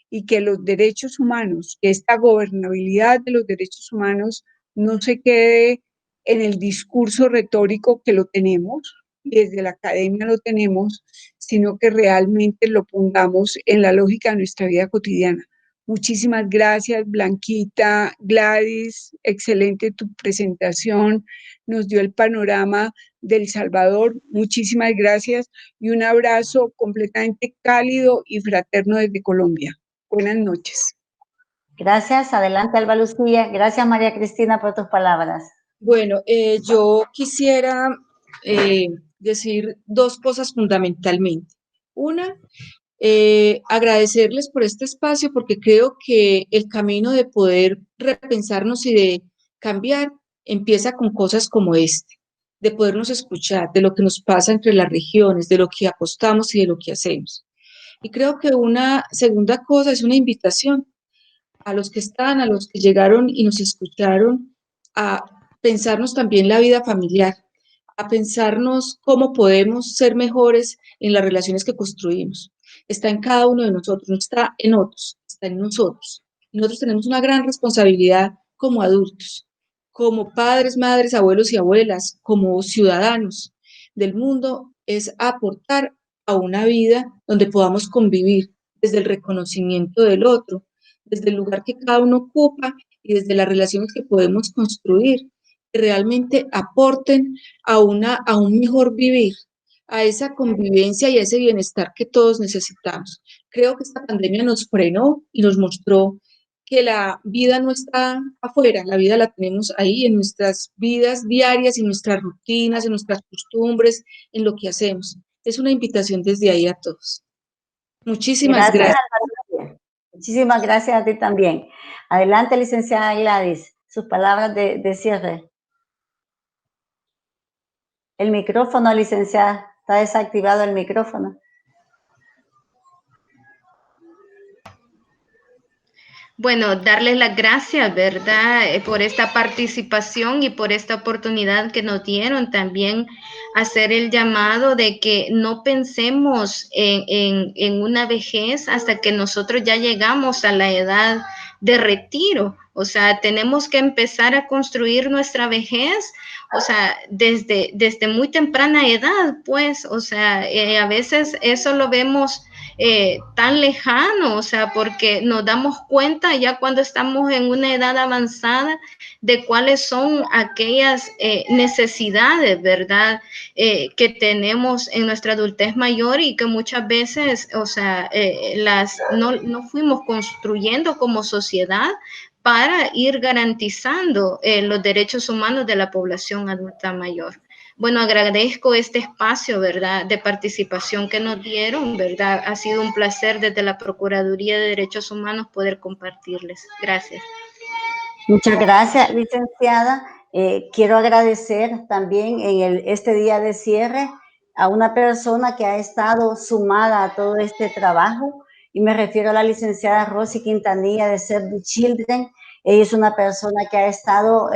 y que los derechos humanos, que esta gobernabilidad de los derechos humanos no se quede en el discurso retórico, que lo tenemos, y desde la academia lo tenemos, sino que realmente lo pongamos en la lógica de nuestra vida cotidiana. Muchísimas gracias, Blanquita, Gladys, excelente tu presentación, nos dio el panorama del Salvador, muchísimas gracias y un abrazo completamente cálido y fraterno desde Colombia. Buenas noches. Gracias. Adelante, Alba Lucía. Gracias, María Cristina, por tus palabras. Bueno, yo quisiera decir dos cosas fundamentalmente. Una, agradecerles por este espacio porque creo que el camino de poder repensarnos y de cambiar empieza con cosas como este, de podernos escuchar, de lo que nos pasa entre las regiones, de lo que apostamos y de lo que hacemos. Y creo que una segunda cosa es una invitación a los que están, a los que llegaron y nos escucharon, a pensarnos también la vida familiar, a pensarnos cómo podemos ser mejores en las relaciones que construimos. Está en cada uno de nosotros, no está en otros, está en nosotros. Y nosotros tenemos una gran responsabilidad como adultos, como padres, madres, abuelos y abuelas, como ciudadanos del mundo, es aportar a una vida donde podamos convivir desde el reconocimiento del otro, desde el lugar que cada uno ocupa y desde las relaciones que podemos construir, que realmente aporten a un mejor vivir, a esa convivencia y a ese bienestar que todos necesitamos. Creo que esta pandemia nos frenó y nos mostró que la vida no está afuera, la vida la tenemos ahí en nuestras vidas diarias, en nuestras rutinas, en nuestras costumbres, en lo que hacemos. Es una invitación desde ahí a todos. Muchísimas gracias. Muchísimas gracias a ti también. Adelante, licenciada Gladys, sus palabras de cierre. El micrófono, licenciada, está desactivado el micrófono. Bueno, darles las gracias, ¿verdad? Por esta participación y por esta oportunidad que nos dieron. También hacer el llamado de que no pensemos en una vejez hasta que nosotros ya llegamos a la edad de retiro. O sea, tenemos que empezar a construir nuestra vejez, o sea, desde muy temprana edad, pues, o sea, a veces eso lo vemos tan lejano, o sea, porque nos damos cuenta ya cuando estamos en una edad avanzada de cuáles son aquellas necesidades, ¿verdad? Que tenemos en nuestra adultez mayor y que muchas veces, o sea, no fuimos construyendo como sociedad para ir garantizando los derechos humanos de la población adulta mayor. Bueno, agradezco este espacio, ¿verdad?, de participación que nos dieron, ¿verdad? Ha sido un placer desde la Procuraduría de Derechos Humanos poder compartirles. Gracias. Muchas gracias, licenciada. Quiero agradecer también en este día de cierre a una persona que ha estado sumada a todo este trabajo, y me refiero a la licenciada Rosy Quintanilla de Save the Children. Ella es una persona que ha estado,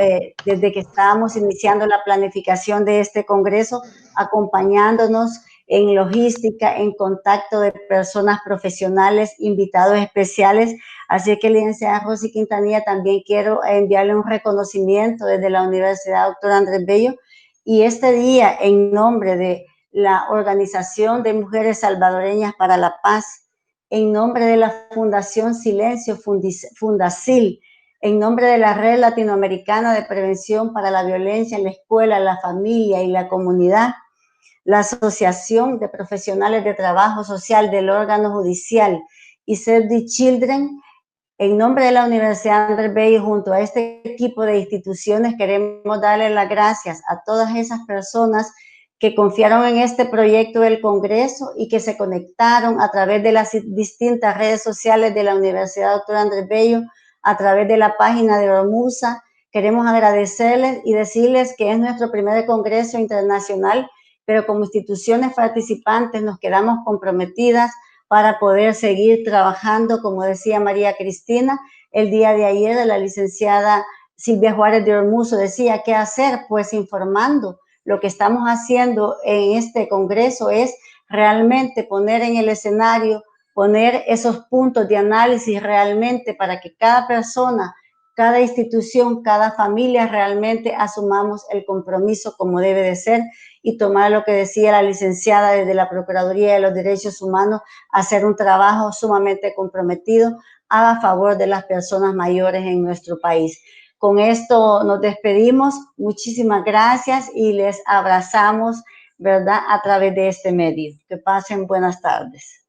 desde que estábamos iniciando la planificación de este congreso, acompañándonos en logística, en contacto de personas profesionales, invitados especiales. Así que, licenciada Rosy Quintanilla, también quiero enviarle un reconocimiento desde la Universidad Dr. Andrés Bello, y este día, en nombre de la Organización de Mujeres Salvadoreñas para la Paz, en nombre de la Fundación Silencio Fundacil, en nombre de la Red Latinoamericana de Prevención para la Violencia en la Escuela, la Familia y la Comunidad, la Asociación de Profesionales de Trabajo Social del órgano judicial y Save the Children, en nombre de la Universidad Andrés Bello, junto a este equipo de instituciones, queremos darle las gracias a todas esas personas que confiaron en este proyecto del Congreso y que se conectaron a través de las distintas redes sociales de la Universidad Dr. Andrés Bello, a través de la página de Ormusa. Queremos agradecerles y decirles que es nuestro primer Congreso Internacional, pero como instituciones participantes nos quedamos comprometidas para poder seguir trabajando, como decía María Cristina. El día de ayer la licenciada Silvia Juárez de Ormuso decía, ¿qué hacer? Pues informando. Lo que estamos haciendo en este congreso es realmente poner en el escenario, poner esos puntos de análisis realmente para que cada persona, cada institución, cada familia realmente asumamos el compromiso como debe de ser, y tomar lo que decía la licenciada desde la Procuraduría de los Derechos Humanos, hacer un trabajo sumamente comprometido a favor de las personas mayores en nuestro país. Con esto nos despedimos. Muchísimas gracias y les abrazamos, ¿verdad?, a través de este medio. Que pasen buenas tardes.